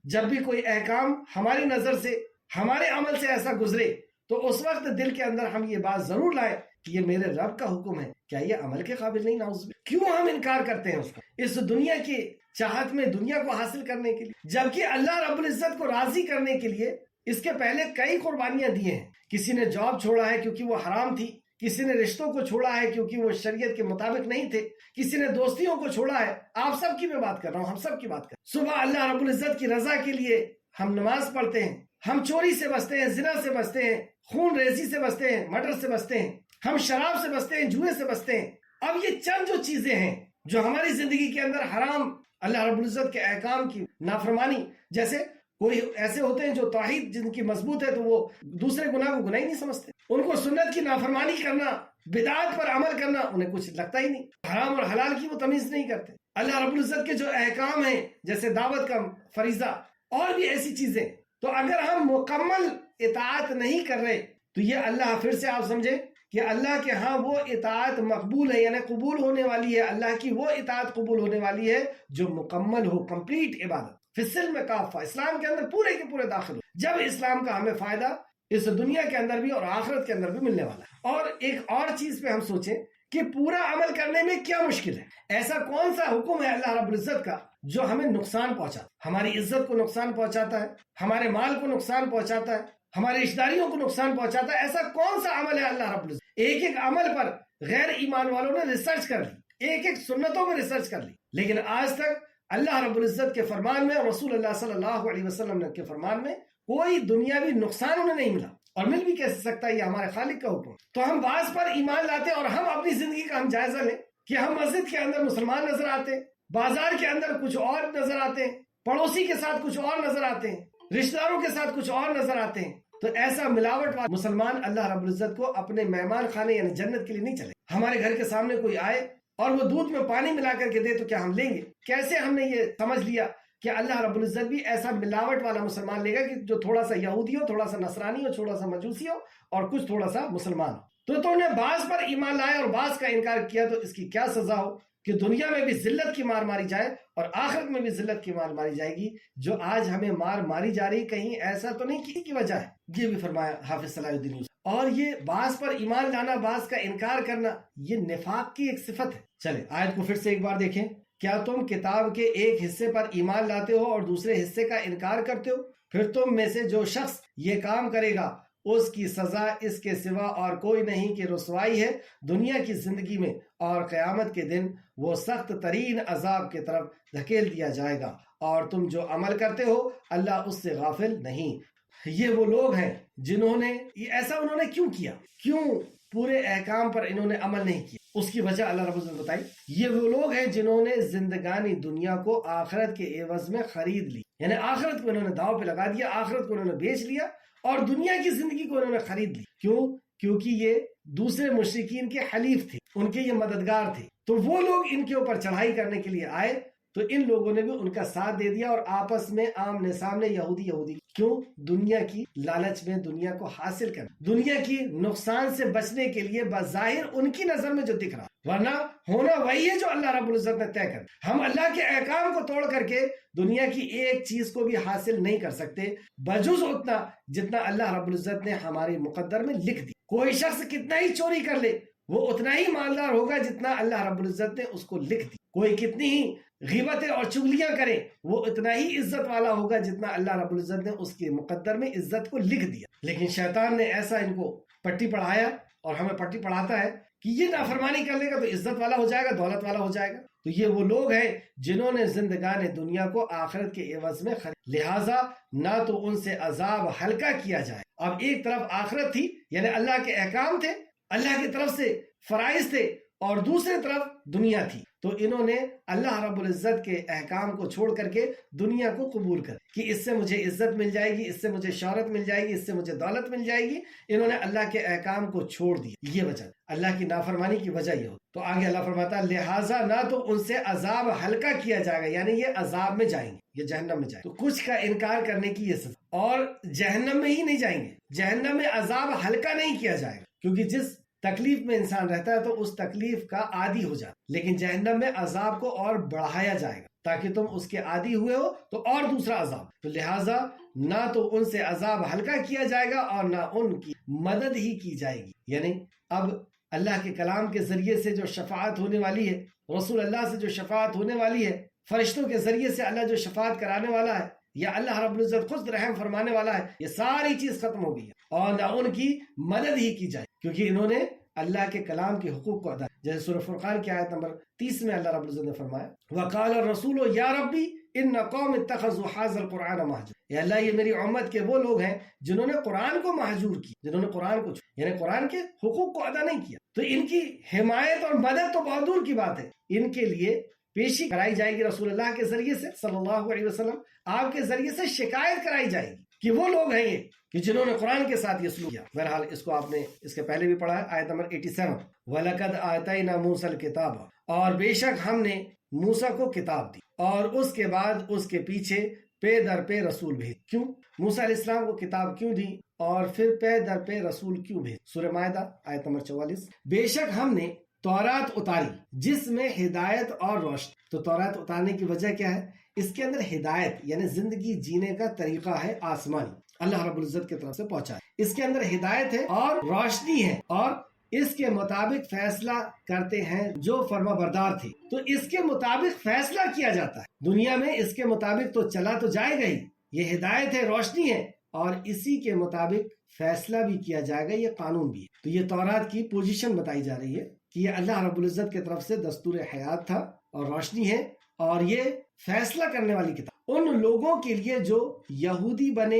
جب بھی کوئی احکام ہماری نظر سے، ہمارے عمل سے ایسا گزرے تو اس وقت دل کے اندر ہم یہ بات ضرور لائیں کہ یہ میرے رب کا حکم ہے، کیا یہ عمل کے قابل نہیں؟ کیوں ہم انکار کرتے ہیں اس کا، اس دنیا کی چاہت میں، دنیا کو حاصل کرنے کے لیے، جبکہ اللہ رب العزت کو راضی کرنے کے لیے اس کے پہلے کئی قربانیاں دی ہیں. کسی نے جاب چھوڑا ہے کیونکہ وہ حرام تھی، کسی نے رشتوں کو چھوڑا ہے کیونکہ وہ شریعت کے مطابق نہیں تھے، کسی نے دوستیوں کو چھوڑا ہے. آپ سب کی میں بات کر رہا ہوں، ہم سب کی بات کر رہا ہوں. صبح اللہ رب العزت کی رضا کے لیے ہم نماز پڑھتے ہیں، ہم چوری سے بچتے ہیں، زنا سے بچتے ہیں، خون ریزی سے بچتے ہیں، مرڈر سے بچتے ہیں، ہم شراب سے بچتے ہیں، جوئے سے بچتے ہیں. اب یہ چند جو چیزیں ہیں جو ہماری زندگی کے اندر حرام، اللہ رب العزت کے احکام کی نافرمانی، جیسے کوئی ایسے ہوتے ہیں جو توحید جن کی مضبوط ہے تو وہ دوسرے گناہ کو گناہ ہی نہیں سمجھتے، ان کو سنت کی نافرمانی کرنا، بدعات پر عمل کرنا انہیں کچھ لگتا ہی نہیں، حرام اور حلال کی وہ تمیز نہیں کرتے. اللہ رب العزت کے جو احکام ہیں جیسے دعوت کا فریضہ اور بھی ایسی چیزیں، تو اگر ہم مکمل اطاعت نہیں کر رہے تو یہ اللہ، پھر سے آپ سمجھیں کہ اللہ کے ہاں وہ اطاعت مقبول ہے، یعنی قبول ہونے والی ہے. اللہ کی وہ اطاعت قبول ہونے والی ہے جو مکمل ہو، کمپلیٹ عبادت. فصل میں کافہ، اسلام کے اندر پورے کے پورے داخل ہو، جب اسلام کا ہمیں فائدہ اس دنیا کے اندر بھی اور آخرت کے اندر بھی ملنے والا ہے. اور ایک اور چیز پہ ہم سوچیں کہ پورا عمل کرنے میں کیا مشکل ہے؟ ایسا کون سا حکم ہے اللہ رب العزت کا جو ہمیں نقصان پہنچاتا ہے، ہماری عزت کو نقصان پہنچاتا ہے، ہمارے مال کو نقصان پہنچاتا ہے، ہماری رشتہ داریوں کو نقصان پہنچاتا ہے؟ ایسا کون سا عمل ہے اللہ رب العزت؟ ایک ایک عمل پر غیر ایمان والوں نے ریسرچ کر لی، ایک ایک سنتوں میں ریسرچ کر لی، لیکن آج تک اللہ رب العزت کے فرمان میں اور رسول اللہ صلی اللہ علیہ وسلم کے فرمان میں کوئی دنیاوی نقصان انہیں نہیں ملا. اور مل بھی کیسے سکتا ہے؟ یہ ہمارے خالق کا حکم. تو ہم بعض پر ایمان لاتے اور ہم اپنی زندگی کا ہم جائزہ لیں کہ ہم مسجد کے اندر مسلمان نظر آتے ہیں، بازار کے اندر کچھ اور نظر آتے ہیں، پڑوسی کے ساتھ کچھ اور نظر آتے ہیں، رشتہ داروں کے ساتھ کچھ اور نظر آتے ہیں. تو ایسا ملاوٹ والا مسلمان اللہ رب العزت کو اپنے مہمان خانے یعنی جنت کے لیے نہیں چلے. ہمارے گھر کے سامنے کوئی آئے اور وہ دودھ میں پانی ملا کر کے دے تو کیا ہم لیں گے؟ کیسے ہم نے یہ سمجھ لیا کہ اللہ رب العزت بھی ایسا ملاوٹ والا مسلمان لے گا کہ جو تھوڑا سا یہودی ہو، تھوڑا سا نصرانی ہو، تھوڑا سا مجوسی ہو اور کچھ تھوڑا سا مسلمان ہو. تو تم نے بعض پر ایمان لایا اور بعض کا انکار کیا تو اس کی کیا سزا ہو کہ دنیا میں بھی ذلت کی مار ماری جائے اور آخرت میں بھی ذلت کی مار ماری جائے گی. جو آج ہمیں مار ماری جا رہی کہیں ایسا تو نہیں کی وجہ ہے. یہ بھی فرمایا حافظ صلاح الدین یوسف. اور یہ بعض پر ایمان لانا، بعض کا انکار کرنا، یہ نفاق کی ایک صفت ہے. چلے آیت کو پھر سے ایک بار دیکھیں. کیا تم کتاب کے ایک حصے پر ایمان لاتے ہو اور دوسرے حصے کا انکار کرتے ہو؟ پھر تم میں سے جو شخص یہ کام کرے گا اس کی سزا اس کے سوا اور کوئی نہیں کہ رسوائی ہے دنیا کی زندگی میں، اور قیامت کے دن وہ سخت ترین عذاب کی طرف دھکیل دیا جائے گا. اور تم جو عمل کرتے ہو اللہ اس سے غافل نہیں. یہ وہ لوگ ہیں جنہوں نے ایسا انہوں نے کیوں کیا؟ کیوں پورے احکام پر انہوں نے عمل نہیں کیا؟ اس کی وجہ اللہ رب العزت نے بتائی. یہ وہ لوگ ہیں جنہوں نے زندگانی دنیا کو آخرت کے عوض میں خرید لی، یعنی آخرت کو انہوں نے داؤ پہ لگا دیا، آخرت کو انہوں نے بیچ لیا اور دنیا کی زندگی کو انہوں نے خرید لی. کیوں؟ کیونکہ یہ دوسرے مشرکین کے حلیف تھے، ان کے یہ مددگار تھے. تو وہ لوگ ان کے اوپر چڑھائی کرنے کے لیے آئے تو ان لوگوں نے بھی ان کا ساتھ دے دیا اور آپس میں آمنے سامنے یہودی. کیوں؟ دنیا کی لالچ میں، دنیا کو حاصل کرنا، دنیا کی نقصان سے بچنے کے لیے بظاہر ان کی نظر میں جو دکھ رہا، ورنہ ہونا وہی ہے جو اللہ رب العزت نے طے کر. ہم اللہ کے احکام کو توڑ کر کے دنیا کی ایک چیز کو بھی حاصل نہیں کر سکتے بجز اتنا جتنا اللہ رب العزت نے ہمارے مقدر میں لکھ دی. کوئی شخص کتنا ہی چوری کر لے وہ اتنا ہی مالدار ہوگا جتنا اللہ رب العزت نے اس کو لکھ دی. کوئی کتنی ہی غیبتیں اور چغلیاں کرے وہ اتنا ہی عزت والا ہوگا جتنا اللہ رب العزت نے اس کے مقدر میں عزت کو لکھ دیا. لیکن شیطان نے ایسا ان کو پٹی پڑھایا اور ہمیں پٹی پڑھاتا ہے کہ یہ نافرمانی کر لے گا تو عزت والا ہو جائے گا، دولت والا ہو جائے گا. تو یہ وہ لوگ ہیں جنہوں نے زندگان دنیا کو آخرت کے عوض میں خرید، لہٰذا نہ تو ان سے عذاب ہلکا کیا جائے. اب ایک طرف آخرت تھی یعنی اللہ کے احکام تھے، اللہ کی طرف سے فرائض تھے، اور دوسری طرف دنیا تھی. تو انہوں نے اللہ رب العزت کے احکام کو چھوڑ کر کے دنیا کو قبول کر کہ اس سے مجھے عزت مل جائے گی، اس سے مجھے شہرت مل جائے گی، اس سے مجھے دولت مل جائے گی. انہوں نے اللہ کے احکام کو چھوڑ دیا. یہ وجہ اللہ کی نافرمانی کی وجہ یہ ہو. تو آگے اللہ فرماتا ہے لہٰذا نہ تو ان سے عذاب ہلکا کیا جائے گا، یعنی یہ عذاب میں جائیں گے، یہ جہنم میں جائیں گے. تو کچھ کا انکار کرنے کی یہ سزا، اور جہنم میں ہی نہیں جائیں گے، جہنم میں عذاب ہلکا نہیں کیا جائے گا. کیونکہ جس تکلیف میں انسان رہتا ہے تو اس تکلیف کا عادی ہو جاتا، لیکن جہنم میں عذاب کو اور بڑھایا جائے گا تاکہ تم اس کے عادی ہوئے ہو تو اور دوسرا عذاب. تو لہٰذا نہ تو ان سے عذاب ہلکا کیا جائے گا اور نہ ان کی مدد ہی کی جائے گی. یعنی اب اللہ کے کلام کے ذریعے سے جو شفاعت ہونے والی ہے، رسول اللہ سے جو شفاعت ہونے والی ہے، فرشتوں کے ذریعے سے اللہ جو شفاعت کرانے والا ہے، یا اللہ رب العزت خود رحم فرمانے والا ہے، یہ ساری چیز ختم ہو گئی ہے اور نہ ان کی مدد ہی کی جائے کیونکہ انہوں نے اللہ کے کلام کے حقوق کو ادا. جیسے سورہ فرقان کی آیت نمبر 30 میں اللہ رب العزت نے فرمایا وَقَالَ الرَّسُولُ يَا رَبِّ إِنَّ قَوْمِ اتَّخَذُوا هَٰذَا الْقُرْآنَ مَهْجُورًا. اے اللہ یہ میری امت کے وہ لوگ ہیں جنہوں نے قرآن کو مہجور کیا، جنہوں نے قرآن کو یعنی قرآن کے حقوق کو ادا نہیں کیا. تو ان کی حمایت اور مدد تو بہت دور کی بات ہے، ان کے لیے پیشی کرائی جائے گی رسول اللہ کے ذریعے سے صلی اللہ علیہ وسلم، آپ کے ذریعے سے شکایت کرائی جائے گی کہ وہ لوگ ہیں یہ کہ جنہوں نے قرآن کے ساتھ یہ سلوک کیا. بہرحال اس کو آپ نے اس کے پہلے بھی پڑھا ہے، آیت نمبر 87 وَلَقَدْ آتَيْنَا مُوسَى الْكِتَابَ، اور بے شک ہم نے موسیٰ کو کتاب دی اور اس کے بعد اس کے پیچھے پے در پے رسول بھیج. کیوں موسیٰ علیہ السلام کو کتاب کیوں دی اور پھر پے در پے رسول کیوں بھیج؟ سورہ مائدہ آیت نمبر 44 بے شک ہم نے تورات اتاری جس میں ہدایت اور روشنی. تو تورات اتارنے کی وجہ کیا ہے؟ اس کے اندر ہدایت یعنی زندگی جینے کا طریقہ ہے آسمانی، اللہ رب العزت کی طرف سے پہنچا ہے. اس کے اندر ہدایت ہے اور روشنی ہے اور اس کے مطابق فیصلہ کرتے ہیں جو فرما بردار تھے. تو اس کے مطابق فیصلہ کیا جاتا ہے دنیا میں، اس کے مطابق تو چلا تو جائے گا ہی. یہ ہدایت ہے، روشنی ہے اور اسی کے مطابق فیصلہ بھی کیا جائے گا، یہ قانون بھی ہے. تو یہ تورات کی پوزیشن بتائی جا رہی ہے کہ یہ اللہ رب العزت کی طرف سے دستور حیات تھا اور روشنی ہے اور یہ فیصلہ کرنے والی کتاب ان لوگوں کے لیے جو یہودی بنے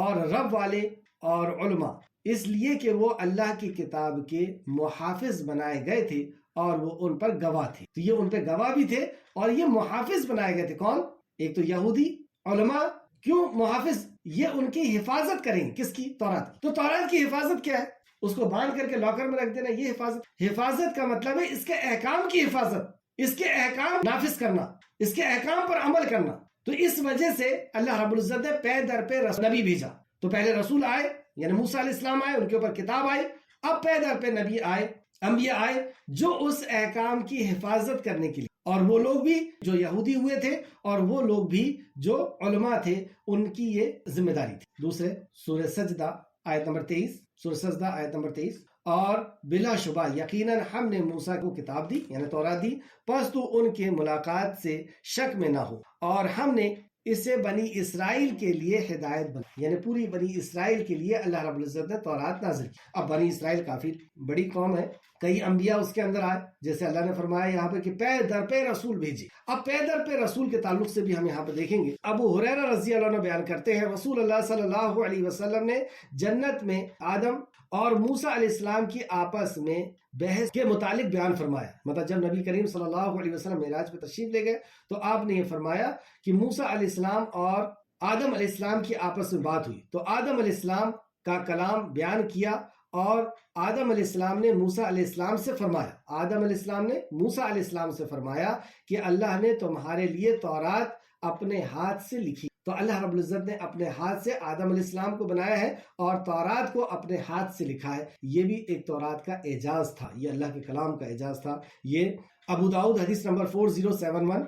اور رب والے اور علماء، اس لیے کہ وہ اللہ کی کتاب کے محافظ بنائے گئے تھے اور وہ ان پر گواہ تھے. تو یہ ان پہ گواہ بھی تھے اور یہ محافظ بنائے گئے تھے. کون؟ ایک تو یہودی علماء. کیوں محافظ؟ یہ ان کی حفاظت کریں گے. کس کی؟ تورات کی. تو تورات کی حفاظت کیا ہے؟ اس کو باندھ کر کے لاکر میں رکھ دینا، یہ حفاظت کا مطلب ہے اس کے احکام کی حفاظت، اس کے احکام نافذ کرنا، اس کے احکام پر عمل کرنا. تو اس وجہ سے اللہ رب العزت نے پے در پہ نبی بھیجا. تو پہلے رسول آئے یعنی موسیٰ علیہ السلام آئے, ان کے اوپر کتاب آئی, اب پے در پہ نبی آئے, انبیاء آئے جو اس احکام کی حفاظت کرنے کے لیے, اور وہ لوگ بھی جو یہودی ہوئے تھے اور وہ لوگ بھی جو علماء تھے ان کی یہ ذمہ داری تھی. دوسرے سورہ سجدہ آیت نمبر 23, سورہ سجدہ آیت نمبر 23, اور بلا شبہ یقیناً ہم نے موسیٰ کو کتاب دی یعنی تورات دی, پس تو ان کے ملاقات سے شک میں نہ ہو, اور ہم نے اسے بنی اسرائیل کے لیے ہدایت بنا, یعنی پوری بنی اسرائیل کے لیے اللہ رب العزت نے تورات نازل کی. اب بنی اسرائیل کافی بڑی قوم ہے, کئی انبیاء اس کے اندر آئے, جیسے اللہ نے فرمایا یہاں پہ کہ پے در پہ رسول بھیجی. اب پے در پہ رسول کے تعلق سے بھی ہم یہاں پہ دیکھیں گے. ابو ہریرہ رضی اللہ عنہ بیان کرتے ہیں رسول اللہ صلی اللہ علیہ وسلم نے جنت میں آدم اور موسیٰ علیہ السلام کی آپس میں بحث کے متعلق بیان فرمایا. مطلب جب نبی کریم صلی اللہ علیہ وسلم معراج پہ تشریف لے گئے تو آپ نے یہ فرمایا کہ موسیٰ علیہ السلام اور آدم علیہ السلام کی آپس میں بات ہوئی, تو آدم علیہ السلام کا کلام بیان کیا اور آدم علیہ السلام نے موسیٰ علیہ السلام سے فرمایا, آدم علیہ السلام نے موسیٰ علیہ السلام سے فرمایا کہ اللہ نے تمہارے لیے تورات اپنے ہاتھ سے لکھی. تو اللہ رب العزت نے اپنے ہاتھ سے آدم علیہ السلام کو بنایا ہے اور تورات کو اپنے ہاتھ سے لکھا ہے. یہ بھی ایک تورات کا اعجاز تھا, یہ اللہ کے کلام کا اعجاز تھا. یہ ابو داؤد حدیث نمبر 4071.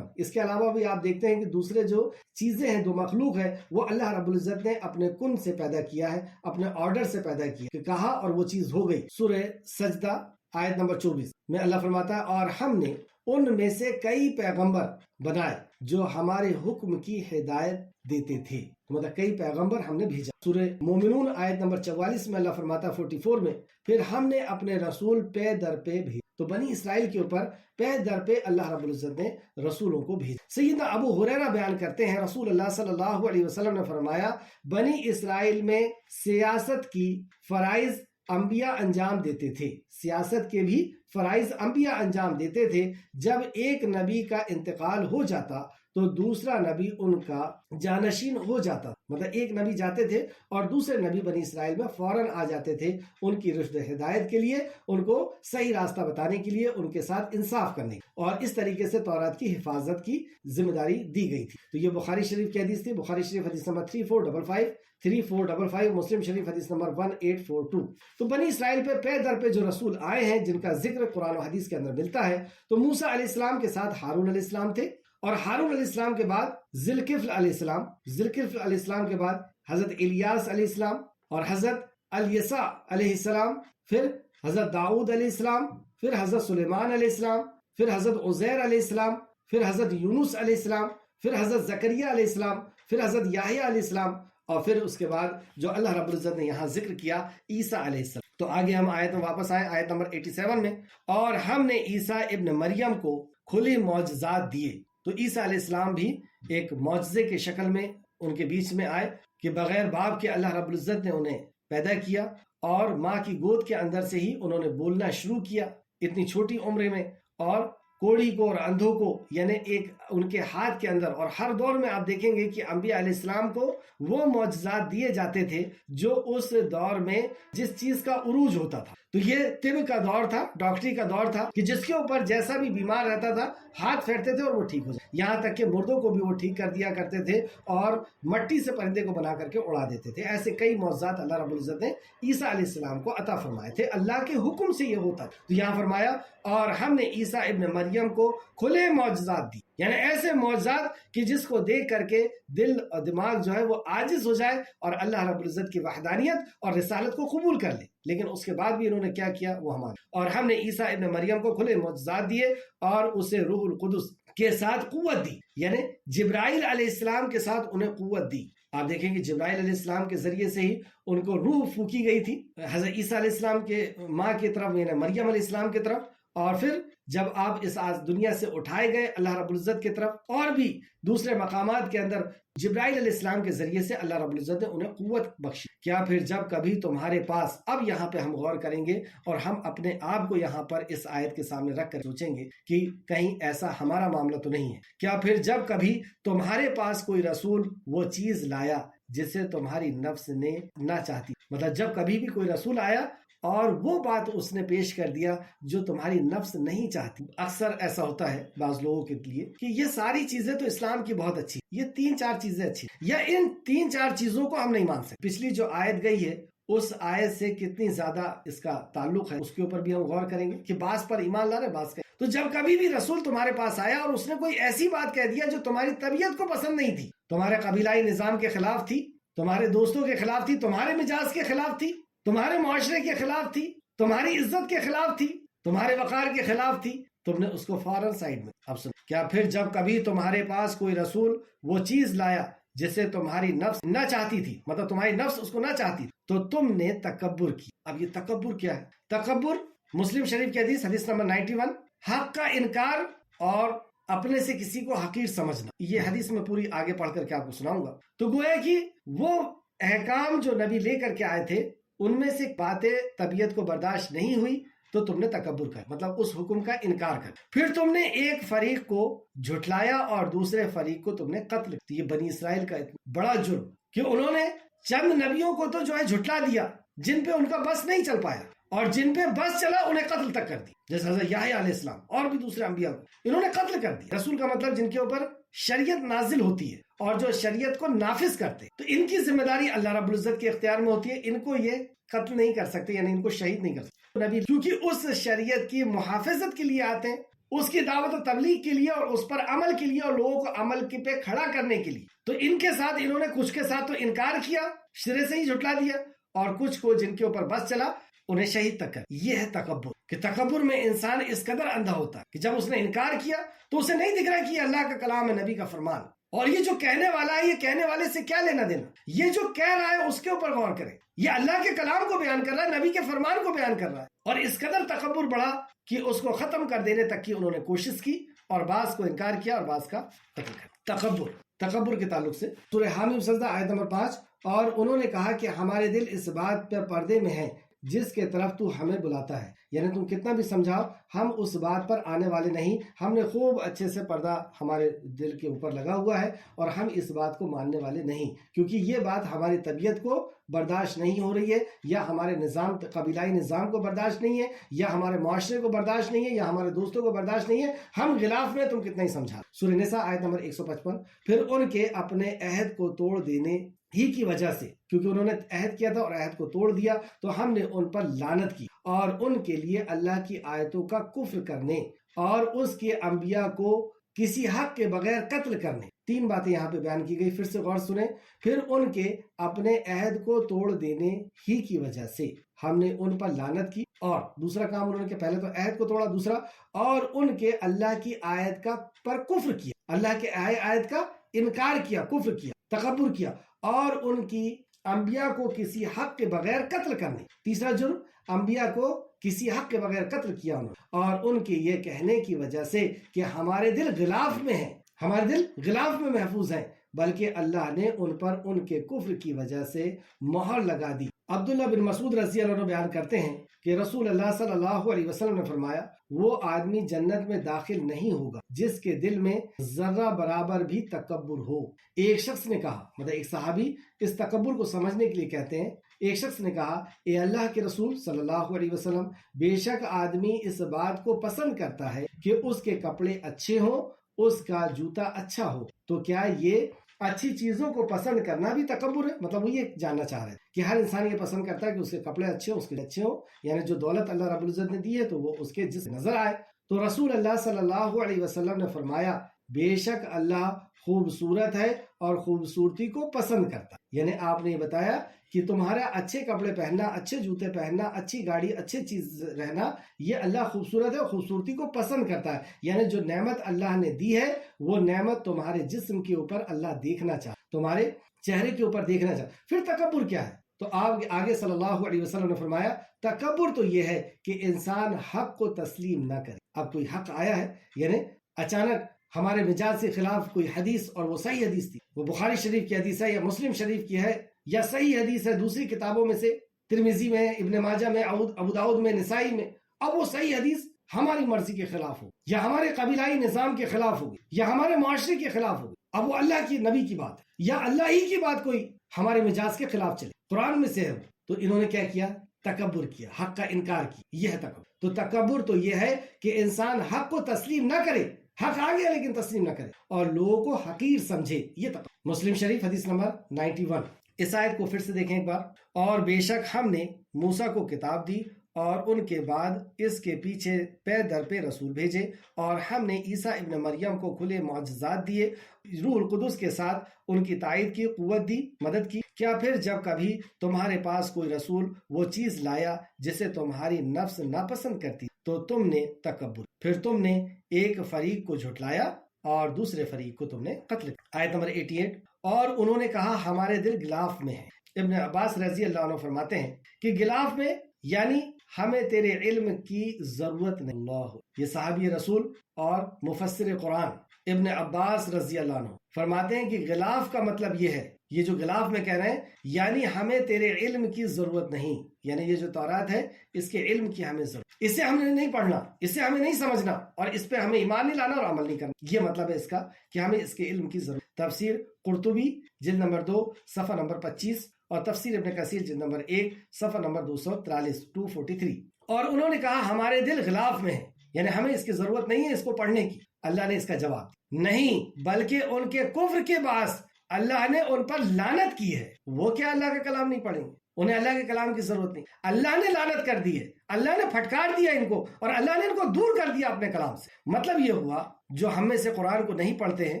اس کے علاوہ بھی آپ دیکھتے ہیں کہ دوسرے جو چیزیں ہیں, جو مخلوق ہے, وہ اللہ رب العزت نے اپنے کن سے پیدا کیا ہے, اپنے آرڈر سے پیدا کیا کہ کہا اور وہ چیز ہو گئی. سورہ سجدہ آیت نمبر 24 میں اللہ فرماتا ہے اور ہم نے ان میں سے کئی پیغمبر بنائے جو ہمارے حکم کی ہدایت دیتے تھے. مطلب کئی پیغمبر ہم نے بھیجا. سورہ مومنون آیت نمبر 44 میں اللہ فرماتا ہے 44 میں پھر ہم نے اپنے رسول پے در پہ بھیجے. تو بنی اسرائیل کے اوپر پے در پہ اللہ رب العزت نے رسولوں کو بھیجا. سیدنا ابو ہریرہ بیان کرتے ہیں رسول اللہ صلی اللہ علیہ وسلم نے فرمایا بنی اسرائیل میں سیاست کی فرائض انبیاء انجام دیتے تھے, سیاست کے بھی فرائض انبیاء انجام دیتے تھے. جب ایک نبی کا انتقال ہو جاتا تو دوسرا نبی ان کا جانشین ہو جاتا. مطلب ایک نبی جاتے تھے اور دوسرے نبی بنی اسرائیل میں فوراً آ جاتے تھے ان کی رشد ہدایت کے لیے, ان کو صحیح راستہ بتانے کے لیے, ان کے ساتھ انصاف کرنے, اور اس طریقے سے تورات کی حفاظت کی ذمہ داری دی گئی تھی. تو یہ بخاری شریف کی حدیث تھی. بخاری شریف حدیث نمبر 3455, مسلم شریف حدیث نمبر 1842. تو بنی اسرائیل پے در پہ جو رسول آئے ہیں جن کا ذکر قرآن و حدیث کے اندر ملتا ہے, تو موسیٰ علیہ السلام کے ساتھ ہارون علیہ السلام تھے, اور ہارون علیہ السلام کے بعد ذوالکفل علیہ السلام, ذوالکفل علیہ السلام کے بعد حضرت الیاس علیہ السلام, اور حضرت الیسع علیہ السلام, پھر حضرت داؤد علیہ السلام, پھر حضرت سلیمان علیہ السلام, پھر حضرت عزیر علیہ السلام, پھر حضرت یونس علیہ السلام, پھر حضرت زکریہ علیہ السلام, پھر حضرت یحییٰ علیہ السلام, اور پھر اس کے بعد جو اللہ رب العزت نے یہاں ذکر کیا عیسیٰ علیہ السلام. تو آگے ہم آیت میں واپس آئے, آیت نمبر 87 میں, اور ہم نے عیسیٰ ابن مریم کو کھلے معجزات دیے. تو عیسیٰ علیہ السلام بھی ایک معجزے کے شکل میں ان کے بیچ میں آئے کہ بغیر باپ کے اللہ رب العزت نے انہیں پیدا کیا, اور ماں کی گود کے اندر سے ہی انہوں نے بولنا شروع کیا اتنی چھوٹی عمر میں, اور کوڑی کو اور اندھوں کو, یعنی ایک ان کے ہاتھ کے اندر. اور ہر دور میں آپ دیکھیں گے کہ انبیاء علیہ السلام کو وہ معجزات دیے جاتے تھے جو اس دور میں جس چیز کا عروج ہوتا تھا. تو یہ طب کا دور تھا, ڈاکٹری کا دور تھا کہ جس کے اوپر جیسا بھی بیمار رہتا تھا ہاتھ پھیرتے تھے اور وہ ٹھیک ہو جائے. یہاں تک کہ مردوں کو بھی وہ ٹھیک کر دیا کرتے تھے اور مٹی سے پرندے کو بنا کر کے اڑا دیتے تھے. ایسے کئی معجزات اللہ رب العزت نے عیسیٰ علیہ السلام کو عطا فرمائے تھے, اللہ کے حکم سے یہ ہوتا. تو یہاں فرمایا اور ہم نے عیسیٰ ابن مریم کو کھلے معجزات دی, یعنی ایسے معجزات کہ جس کو دیکھ کر کے دل اور دماغ جو ہے وہ عاجز ہو جائے اور اللہ رب العزت کی وحدانیت اور رسالت کو قبول کر لے. لیکن اس کے بعد بھی انہوں نے کیا کیا وہ ہمارے. اور ہم نے عیسیٰ ابن مریم کو کھلے معجزات دیے اور اسے روح القدس کے ساتھ قوت دی, یعنی جبرائیل علیہ السلام کے ساتھ انہیں قوت دی. آپ دیکھیں کہ جبرائیل علیہ السلام کے ذریعے سے ہی ان کو روح پھونکی گئی تھی حضرت عیسیٰ علیہ السلام کے ماں کی طرف, یعنی مریم علیہ السلام کی طرف. اور پھر جب آپ اس دنیا سے اٹھائے گئے اللہ رب العزت کی طرف, اور بھی دوسرے مقامات کے اندر جبرائیل علیہ السلام کے ذریعے سے اللہ رب العزت نے انہیں قوت بخشی. کیا پھر جب کبھی تمہارے پاس, اب یہاں پہ ہم غور کریں گے اور ہم اپنے آپ کو یہاں پر اس آیت کے سامنے رکھ کر سوچیں گے کہ کہیں ایسا ہمارا معاملہ تو نہیں ہے. کیا پھر جب کبھی تمہارے پاس کوئی رسول وہ چیز لایا جسے تمہاری نفس نے نہ چاہتی, مطلب جب کبھی بھی کوئی رسول آیا اور وہ بات اس نے پیش کر دیا جو تمہاری نفس نہیں چاہتی. اکثر ایسا ہوتا ہے بعض لوگوں کے لیے کہ یہ ساری چیزیں تو اسلام کی بہت اچھی، یہ 3-4 چیزیں اچھی، یا ان 3-4 چیزوں کو ہم نہیں مان سکتے. پچھلی جو آیت گئی ہے اس آیت سے کتنی زیادہ اس کا تعلق ہے، اس کے اوپر بھی ہم غور کریں گے کہ بعض پر ایمان لا رہے بعض کا. تو جب کبھی بھی رسول تمہارے پاس آیا اور اس نے کوئی ایسی بات کہہ دیا جو تمہاری طبیعت کو پسند نہیں تھی، تمہارے قبیلائی نظام کے خلاف تھی، تمہارے دوستوں کے خلاف تھی، تمہارے مزاج کے خلاف تھی، تمہارے معاشرے کے خلاف تھی، تمہاری عزت کے خلاف تھی، تمہارے وقار کے خلاف تھی، تم نے اس کو فوراً سائڈ میں. اب سن، کیا پھر جب کبھی تمہارے پاس کوئی رسول وہ چیز لایا جسے تمہاری نفس نہ چاہتی تھی، مطلب تمہاری نفس اس کو نہ چاہتی تھی، تو تم نے تکبر کی. اب یہ تکبر کیا ہے؟ تکبر مسلم شریف کی حدیث نمبر 91، حق کا انکار اور اپنے سے کسی کو حقیر سمجھنا. یہ حدیث میں پوری آگے پڑھ کر کے آپ کو سناؤں گا. تو گویا کہ وہ احکام جو نبی لے کر کے آئے تھے ان میں سے باتیں طبیعت کو برداشت نہیں ہوئی تو تم نے تکبر کر، مطلب اس حکم کا انکار کر. پھر تم نے ایک فریق کو جھٹلایا اور دوسرے فریق کو تم نے قتل. یہ بنی اسرائیل کا بڑا جرم کہ انہوں نے چند نبیوں کو تو جو ہے جھٹلا دیا جن پہ ان کا بس نہیں چل پایا، اور جن پہ بس چلا انہیں قتل تک کر دی. جیسے حضرت یحییٰ علیہ السلام اور بھی دوسرے انبیاء کو انہوں نے قتل کر دیا. رسول کا مطلب جن کے اوپر شریعت نازل ہوتی ہے اور جو شریعت کو نافذ کرتے، تو ان کی ذمہ داری اللہ رب العزت کے اختیار میں ہوتی ہے. ان کو یہ قتل نہیں کر سکتے، یعنی ان کو شہید نہیں کر سکتے نبی، کیونکہ اس شریعت کی محافظت کے لیے آتے ہیں، اس کی دعوت و تبلیغ کے لیے اور اس پر عمل کے لیے اور لوگوں کو عمل کے پہ کھڑا کرنے کے لیے. تو ان کے ساتھ انہوں نے کچھ کے ساتھ تو انکار کیا، سرے سے ہی جھٹلا دیا، اور کچھ کو جن کے اوپر بس چلا انہیں شہید تک کر. یہ ہے تکبر، کہ تکبر میں انسان اس قدر اندھا ہوتا ہے کہ جب اس نے انکار کیا تو اسے نہیں دکھ رہا کہ یہ اللہ کا کلام ہے، نبی کا فرمان، اور یہ جو کہنے والا ہے یہ کہنے والے سے کیا لینا دینا، یہ جو کہہ رہا ہے اس کے اوپر غور کرے. یہ اللہ کے کلام کو بیان کر رہا ہے، نبی کے فرمان کو بیان کر رہا ہے، اور اس قدر تکبر بڑھا کہ اس کو ختم کر دینے تک کی انہوں نے کوشش کی، اور بعض کو انکار کیا اور بعض کا قتل کیا. تکبر کے تعلق سے سورہ حامیم سجدہ آیت نمبر 5، اور انہوں نے کہا کہ ہمارے دل اس بات پر پردے میں ہیں جس کے طرف تو ہمیں بلاتا ہے، یعنی تم کتنا بھی سمجھاؤ ہم اس بات پر آنے والے نہیں. ہم نے خوب اچھے سے پردہ ہمارے دل کے اوپر لگا ہوا ہے اور ہم اس بات کو ماننے والے نہیں، کیونکہ یہ بات ہماری طبیعت کو برداشت نہیں ہو رہی ہے، یا ہمارے نظام قبیلائی نظام کو برداشت نہیں ہے، یا ہمارے معاشرے کو برداشت نہیں ہے، یا ہمارے دوستوں کو برداشت نہیں ہے. ہم غلاف میں، تم کتنا ہی سمجھا. سورہ نساء آیت نمبر 155. پھر ان کے اپنے عہد کو توڑ دینے ہی کی وجہ سے، کیونکہ انہوں نے عہد کیا تھا اور عہد کو توڑ دیا، تو ہم نے ان پر لعنت کی، اور ان کے لیے اللہ کی آیتوں کا کفر کرنے اور اس کے انبیاء کو کسی حق کے بغیر قتل کرنے. 3 باتیں یہاں پہ بیان کی گئی، پھر سے غور سنیں. پھر ان کے اپنے عہد کو توڑ دینے ہی کی وجہ سے ہم نے ان پر لعنت کی، اور دوسرا کام انہوں نے کہ پہلے تو عہد کو توڑا، دوسرا اور ان کے اللہ کی آیت کا پر کفر کیا، اللہ کے آیت کا انکار کیا، کفر کیا، تکبر کیا، اور ان کی انبیاء کو کسی حق کے بغیر قتل کرنے. تیسرا جرم، انبیاء کو کسی حق کے بغیر قتل کیا انہوں نے، اور ان کے یہ کہنے کی وجہ سے کہ ہمارے دل غلاف میں ہیں، ہمارے دل غلاف میں محفوظ ہیں، بلکہ اللہ نے ان پر ان کے کفر کی وجہ سے مہر لگا دی. عبداللہ بن مسعود رضی اللہ عنہ بیان کرتے ہیں کہ رسول اللہ صلی اللہ علیہ وسلم نے فرمایا، وہ آدمی جنت میں داخل نہیں ہوگا جس کے دل میں ذرہ برابر بھی تکبر ہو. ایک شخص نے کہا، مطلب ایک صحابی اس تکبر کو سمجھنے کے لیے کہتے ہیں، ایک شخص نے کہا، اے اللہ کے رسول صلی اللہ علیہ وسلم، بے شک آدمی اس بات کو پسند کرتا ہے کہ اس کے کپڑے اچھے ہوں، اس کا جوتا اچھا ہو، تو کیا یہ اچھی چیزوں کو پسند کرنا بھی تکبر ہے؟ مطلب وہ یہ جاننا چاہ رہے ہیں کہ ہر انسان یہ پسند کرتا ہے کہ اس کے کپڑے اچھے ہوں، اس کے اچھے ہوں، یعنی جو دولت اللہ رب العزت نے دی ہے تو وہ اس کے جس نظر آئے. تو رسول اللہ صلی اللہ علیہ وسلم نے فرمایا، بے شک اللہ خوبصورت ہے اور خوبصورتی کو پسند کرتا ہے. یعنی آپ نے یہ بتایا کہ تمہارا اچھے کپڑے پہننا، اچھے جوتے پہننا، اچھی گاڑی، اچھی چیز رہنا، یہ اللہ خوبصورت ہے اور خوبصورتی کو پسند کرتا ہے. یعنی جو نعمت اللہ نے دی ہے وہ نعمت تمہارے جسم کے اوپر اللہ دیکھنا چاہتا، تمہارے چہرے کے اوپر دیکھنا چاہتا. پھر تکبر کیا ہے؟ تو آپ آگے صلی اللہ علیہ وسلم نے فرمایا، تکبر تو یہ ہے کہ انسان حق کو تسلیم نہ کرے. اب کوئی حق آیا ہے، یعنی اچانک ہمارے مزاج کے خلاف کوئی حدیث، اور وہ صحیح حدیث تھی، وہ بخاری شریف کی حدیث ہے یا مسلم شریف کی ہے یا صحیح حدیث ہے دوسری کتابوں میں سے، ترمذی میں، ابن ماجہ میں، ابو داؤد میں، نسائی میں. اب وہ صحیح حدیث ہماری مرضی کے خلاف ہو، یا ہمارے قبیلائی نظام کے خلاف ہوگی، یا ہمارے معاشرے کے خلاف ہوگی. اب وہ اللہ کی نبی کی بات ہے یا اللہ ہی کی بات کوئی ہمارے مزاج کے خلاف چلے، قرآن میں سے ہے، تو انہوں نے کیا کیا؟ تکبر کیا، حق کا انکار کیا، یہ ہے تکبر. تو تکبر تو یہ ہے کہ انسان حق کو تسلیم نہ کرے، حق آ گیا لیکن تسلیم نہ کرے اور لوگوں کو حقیر سمجھے، یہ تکبر. مسلم شریف حدیث نمبر 91. اس آیت کو پھر سے دیکھیں ایک بار. اور بے شک ہم نے موسیٰ کو کتاب دی اور ان کے بعد اس کے پیچھے پے در پہ رسول بھیجے، اور ہم نے عیسیٰ ابن مریم کو کھلے معجزات دیے، روح القدس کے ساتھ ان کی تائید کی، قوت دی، مدد کی. کیا پھر جب کبھی تمہارے پاس کوئی رسول وہ چیز لایا جسے تمہاری نفس ناپسند کرتی تو تم نے تکبر، پھر تم نے ایک فریق کو جھٹلایا اور دوسرے فریق کو تم نے قتل کیا. آیت نمبر 88. اور انہوں نے کہا ہمارے دل غلاف میں ہے. ابن عباس رضی اللہ عنہ فرماتے ہیں کہ غلاف میں یعنی ہمیں تیرے علم کی ضرورت نہیں. اللہ، یہ صحابی رسول اور مفسر قرآن ابن عباس رضی اللہ عنہ فرماتے ہیں کہ غلاف کا مطلب یہ ہے، یہ جو غلاف میں کہہ رہے ہیں یعنی ہمیں تیرے علم کی ضرورت نہیں، یعنی یہ جو تورات ہے اس کے علم کی ہمیں ضرورت، اسے ہم نے نہیں پڑھنا، اسے ہمیں نہیں سمجھنا اور اس پہ ہمیں ایمان نہیں لانا اور عمل نہیں کرنا. یہ مطلب ہے اس کا کہ ہمیں اس کے علم کی ضرورت. تفسیر قرطبی جلد نمبر 2 صفحہ نمبر 25 اور تفسیر ابن کثیر جلد نمبر 1 صفحہ نمبر 243. اور انہوں نے کہا ہمارے دل غلاف میں ہے، یعنی ہمیں اس کی ضرورت نہیں ہے اس کو پڑھنے کی. اللہ نے اس کا جواب نہیں، بلکہ ان کے کفر کے باعث اللہ نے ان پر لعنت کی ہے. وہ کیا اللہ کا کلام نہیں پڑھیں گے؟ انہیں اللہ کے کلام کی ضرورت نہیں. اللہ نے لعنت کر دی ہے، اللہ نے پھٹکار دیا ان کو اور اللہ نے ان کو دور کر دیا اپنے کلام سے. مطلب یہ ہوا جو ہم میں سے قرآن کو نہیں پڑھتے ہیں،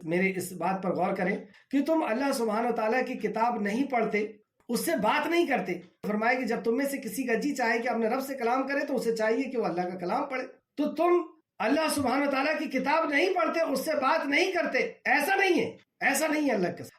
میرے اس بات پر غور کریں کہ تم اللہ سبحانہ و تعالیٰ کی کتاب نہیں پڑھتے، اس سے بات نہیں کرتے. فرمایا کہ جب تم میں سے کسی کا جی چاہے کہ اپنے رب سے کلام کرے تو اسے چاہیے کہ وہ اللہ کا کلام پڑھے. تو تم اللہ سبحانہ و تعالیٰ کی کتاب نہیں پڑھتے، اس سے بات نہیں کرتے. ایسا نہیں ہے، ایسا نہیں ہے.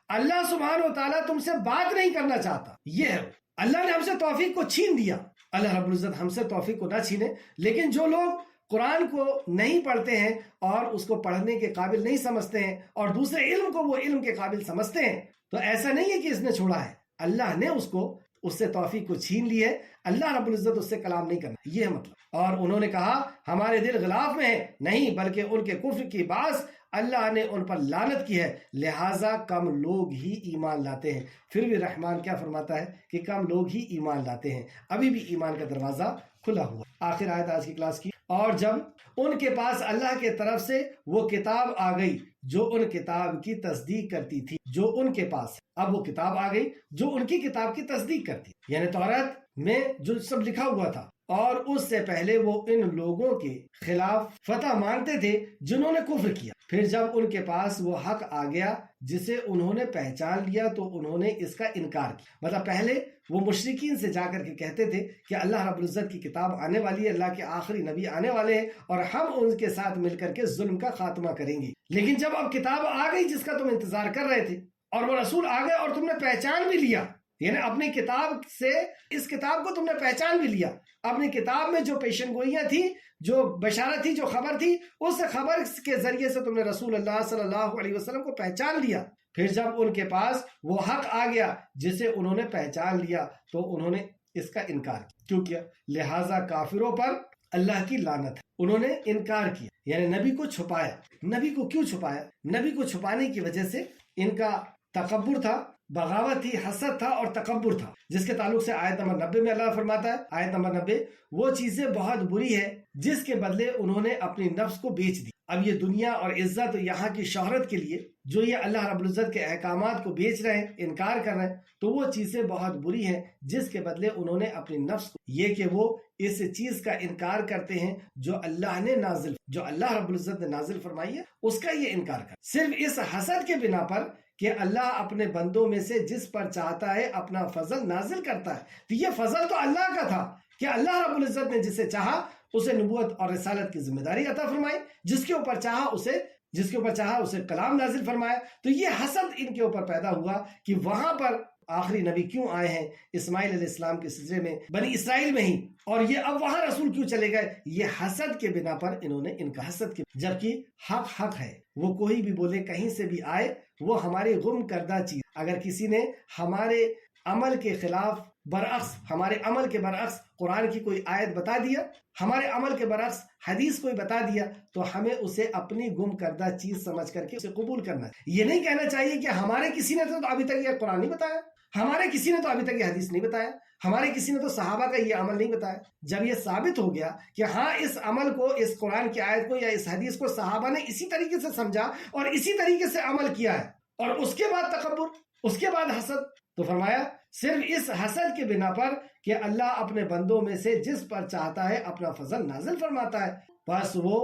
اللہ سبحانہ و تعالیٰ تم سے بات نہیں کرنا چاہتا. یہ ہے اللہ نے ہم سے توفیق کو چھین دیا. اللہ رب العزت ہم سے توفیق کو نہ چھینے. لیکن جو لوگ قرآن کو نہیں پڑھتے ہیں اور اس کو پڑھنے کے قابل نہیں سمجھتے ہیں اور دوسرے علم کو وہ علم کے قابل سمجھتے ہیں، تو ایسا نہیں ہے کہ اس نے چھوڑا ہے، اللہ نے اس سے توفیق کو چھین لی ہے. اللہ رب العزت اس سے کلام نہیں کرنا، یہ ہے مطلب. اور انہوں نے کہا ہمارے دل غلاف میں ہے، نہیں بلکہ ان کے کفر کی باعث اللہ نے ان پر لعنت کی ہے، لہٰذا کم لوگ ہی ایمان لاتے ہیں. پھر بھی رحمان کیا فرماتا ہے کہ کم لوگ ہی ایمان لاتے ہیں، ابھی بھی ایمان کا دروازہ کھلا ہوا. آخر آیت آج کی کلاس کی. اور جب ان کے پاس اللہ کے طرف سے وہ کتاب آ گئی جو ان کتاب کی تصدیق کرتی تھی، جو ان کے پاس اب وہ کتاب آ گئی جو ان کی کتاب کی تصدیق کرتی، یعنی تورات میں جو سب لکھا ہوا تھا. اور اس سے پہلے وہ ان لوگوں کے خلاف فتح مانگتے تھے جنہوں نے کفر کیا. پھر جب ان کے پاس وہ حق آ گیا جسے انہوں نے پہچان لیا تو انہوں نے اس کا انکار کیا. مطلب پہلے وہ مشرکین سے جا کر کے کہتے تھے کہ اللہ رب العزت کی کتاب آنے والی ہے، اللہ کے آخری نبی آنے والے ہیں اور ہم ان کے ساتھ مل کر کے ظلم کا خاتمہ کریں گے. لیکن جب اب کتاب آ گئی جس کا تم انتظار کر رہے تھے اور وہ رسول آ گئے اور تم نے پہچان بھی لیا، یعنی اپنی کتاب سے اس کتاب کو تم نے پہچان بھی لیا، اپنی کتاب میں جو پیشن گوئیاں تھی، جو بشارت تھی، جو خبر تھی، اس خبر کے ذریعے سے تم نے رسول اللہ صلی اللہ علیہ وسلم کو پہچان لیا. پھر جب ان کے پاس وہ حق آ گیا جسے انہوں نے پہچان لیا تو انہوں نے اس کا انکار کیا. کیوں کیا؟ لہٰذا کافروں پر اللہ کی لعنت ہے. انہوں نے انکار کیا، یعنی نبی کو چھپایا. نبی کو کیوں چھپایا؟ نبی کو چھپانے کی وجہ سے ان کا تکبر تھا، بغاوت تھی، حسد تھا اور تکبر تھا، جس کے تعلق سے آیت نمبر 90 میں اللہ فرماتا ہے، آیت نمبر 90، وہ چیزیں بہت بری ہے جس کے بدلے انہوں نے اپنی نفس کو بیچ دی. اب یہ دنیا اور عزت یہاں کی شہرت کے لیے جو یہ اللہ رب العزت کے احکامات کو بیچ رہے ہیں، انکار کر رہے ہیں، تو وہ چیزیں بہت بری ہیں جس کے بدلے انہوں نے اپنی نفس کو، یہ کہ وہ اس چیز کا انکار کرتے ہیں جو اللہ نے جو اللہ رب العزت نے نازل فرمائی ہے، اس کا یہ انکار کر صرف اس حسد کے بنا پر کہ اللہ اپنے بندوں میں سے جس پر چاہتا ہے اپنا فضل نازل کرتا ہے. تو یہ فضل تو اللہ کا تھا کہ اللہ رب العزت نے جسے چاہا اسے نبوت اور رسالت کی ذمہ داری عطا فرمائی، جس کے اوپر چاہا اسے کلام نازل فرمایا. تو یہ حسد ان کے اوپر پیدا ہوا کہ وہاں پر آخری نبی کیوں آئے ہیں اسماعیل علیہ السلام کے سلسلے میں بنی اسرائیل میں ہی، اور یہ اب وہاں رسول کیوں چلے گئے؟ یہ حسد کے بنا پر انہوں نے ان کا حسد کیا. جبکہ حق ہے، وہ کوئی بھی بولے، کہیں سے بھی آئے، وہ ہماری گم کردہ چیز. اگر کسی نے ہمارے عمل کے خلاف ہمارے عمل کے برعکس قرآن کی کوئی آیت بتا دیا، ہمارے عمل کے برعکس حدیث کوئی بتا دیا، تو ہمیں اسے اپنی گم کردہ چیز سمجھ کر کے اسے قبول کرنا ہے. یہ نہیں کہنا چاہیے کہ ہمارے کسی نے تو ابھی تک یہ قرآن نہیں بتایا، ہمارے کسی نے تو ابھی تک یہ حدیث نہیں بتایا، ہمارے کسی نے تو صحابہ کا یہ عمل نہیں بتایا۔ جب یہ ثابت ہو گیا کہ ہاں اس عمل کو، اس قرآن کی آیت کو یا اس حدیث کو صحابہ نے اسی طریقے سے سمجھا اور اسی طریقے سے عمل کیا ہے، اور اس کے بعد تکبر، اس کے بعد حسد، تو فرمایا صرف اس حسد کے بنا پر کہ اللہ اپنے بندوں میں سے جس پر چاہتا ہے اپنا فضل نازل فرماتا ہے، بس وہ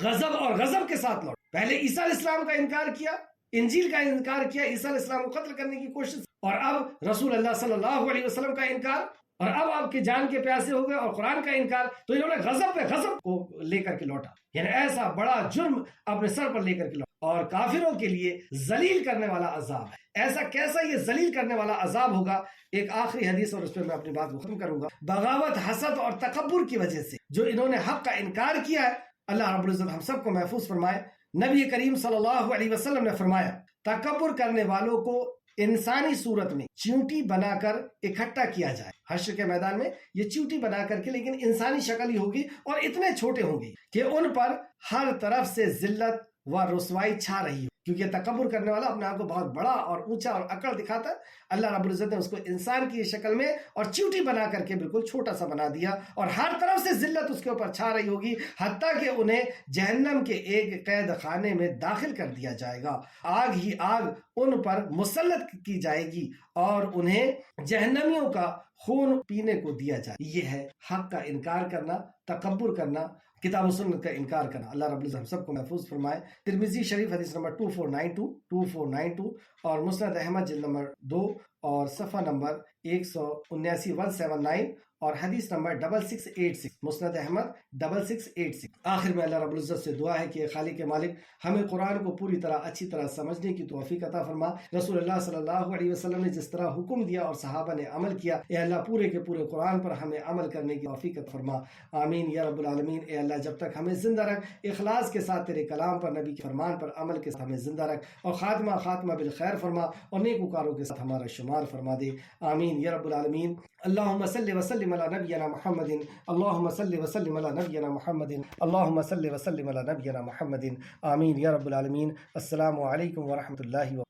غضب اور غضب کے ساتھ لوٹ۔ پہلے عیسیٰ علیہ السلام کا انکار کیا، انجیل کا انکار کیا، عیسیٰ علیہ السلام کو قتل کرنے کی کوشش، اور اب رسول اللہ صلی اللہ علیہ وسلم کا انکار، اور اب آپ کے جان کے پیاسے ہو گئے اور قرآن کا انکار، تو انہوں نے غضب پہ غضب کو لے کر کے لوٹا، یعنی ایسا بڑا جرم اپنے سر پر لے کر کے لوٹا۔ اور کافروں کے لیے ذلیل کرنے والا عذاب ہے۔ ایسا کیسا یہ ذلیل کرنے والا عذاب ہوگا؟ ایک آخری حدیث اور اس پہ میں اپنی بات کو ختم کروں گا۔ بغاوت، حسد اور تکبر کی وجہ سے جو انہوں نے حق کا انکار کیا ہے، اللہ رب العزت ہم سب کو محفوظ فرمائے۔ نبی کریم صلی اللہ علیہ وسلم نے فرمایا تکبر کرنے والوں کو انسانی صورت میں چیونٹی بنا کر اکٹھا کیا جائے، حشر کے میدان میں یہ چیونٹی بنا کر کے، لیکن انسانی شکل ہی ہوگی اور اتنے چھوٹے ہوں گے کہ ان پر ہر طرف سے ذلت و رسوائی چھا رہی ہو، کیونکہ تکبر کرنے والا اپنے آپ کو بہت بڑا اور اونچا اور اکڑ دکھاتا ہے۔ اللہ رب العزت نے اس کو انسان کی شکل میں اور چیونٹی بنا کر کے بالکل چھوٹا سا بنا دیا، اور ہر طرف سے ذلت اس کے اوپر چھا رہی ہوگی، حتیٰ کہ انہیں جہنم کے ایک قید خانے میں داخل کر دیا جائے گا، آگ ہی آگ ان پر مسلط کی جائے گی اور انہیں جہنمیوں کا خون پینے کو دیا جائے۔ یہ ہے حق کا انکار کرنا، تکبر کرنا، کتاب و سنت کا انکار کرنا۔ اللہ رب العزت ہم سب کو محفوظ فرمائے۔ ترمذی شریف حدیث نمبر 2492 اور مسند احمد جلد نمبر 2 اور صفحہ نمبر 179 اور حدیث نمبر 6686، مسند احمد 6686۔ آخر میں اللہ رب العزت سے دعا ہے کہ خالق مالک ہمیں قرآن کو پوری طرح اچھی طرح سمجھنے کی توفیق عطا فرما۔ رسول اللہ صلی اللہ علیہ وسلم نے جس طرح حکم دیا اور صحابہ نے عمل کیا، اے اللہ پورے کے پورے قرآن پر ہمیں عمل کرنے کی توفیق عطا فرما، آمین یا رب العالمین۔ اے اللہ جب تک ہمیں زندہ رکھ، اخلاص کے ساتھ تیرے کلام پر، نبی کے فرمان پر عمل کے ساتھ ہمیں زندہ رکھ، اور خاتمہ بالخیر فرما، اور نیکوکاروں کے ساتھ ہمارا شمار فرما دے، آمین یا رب العالمین۔ اللہم صلی وسلم علی نبینا محمد، اللہم صلی وسلم علی نبینا محمد، اللہم صلی وسلم علی نبینا محمد، آمین یا رب العالمین۔ السلام علیکم ورحمۃ اللہ وبرکاتہ۔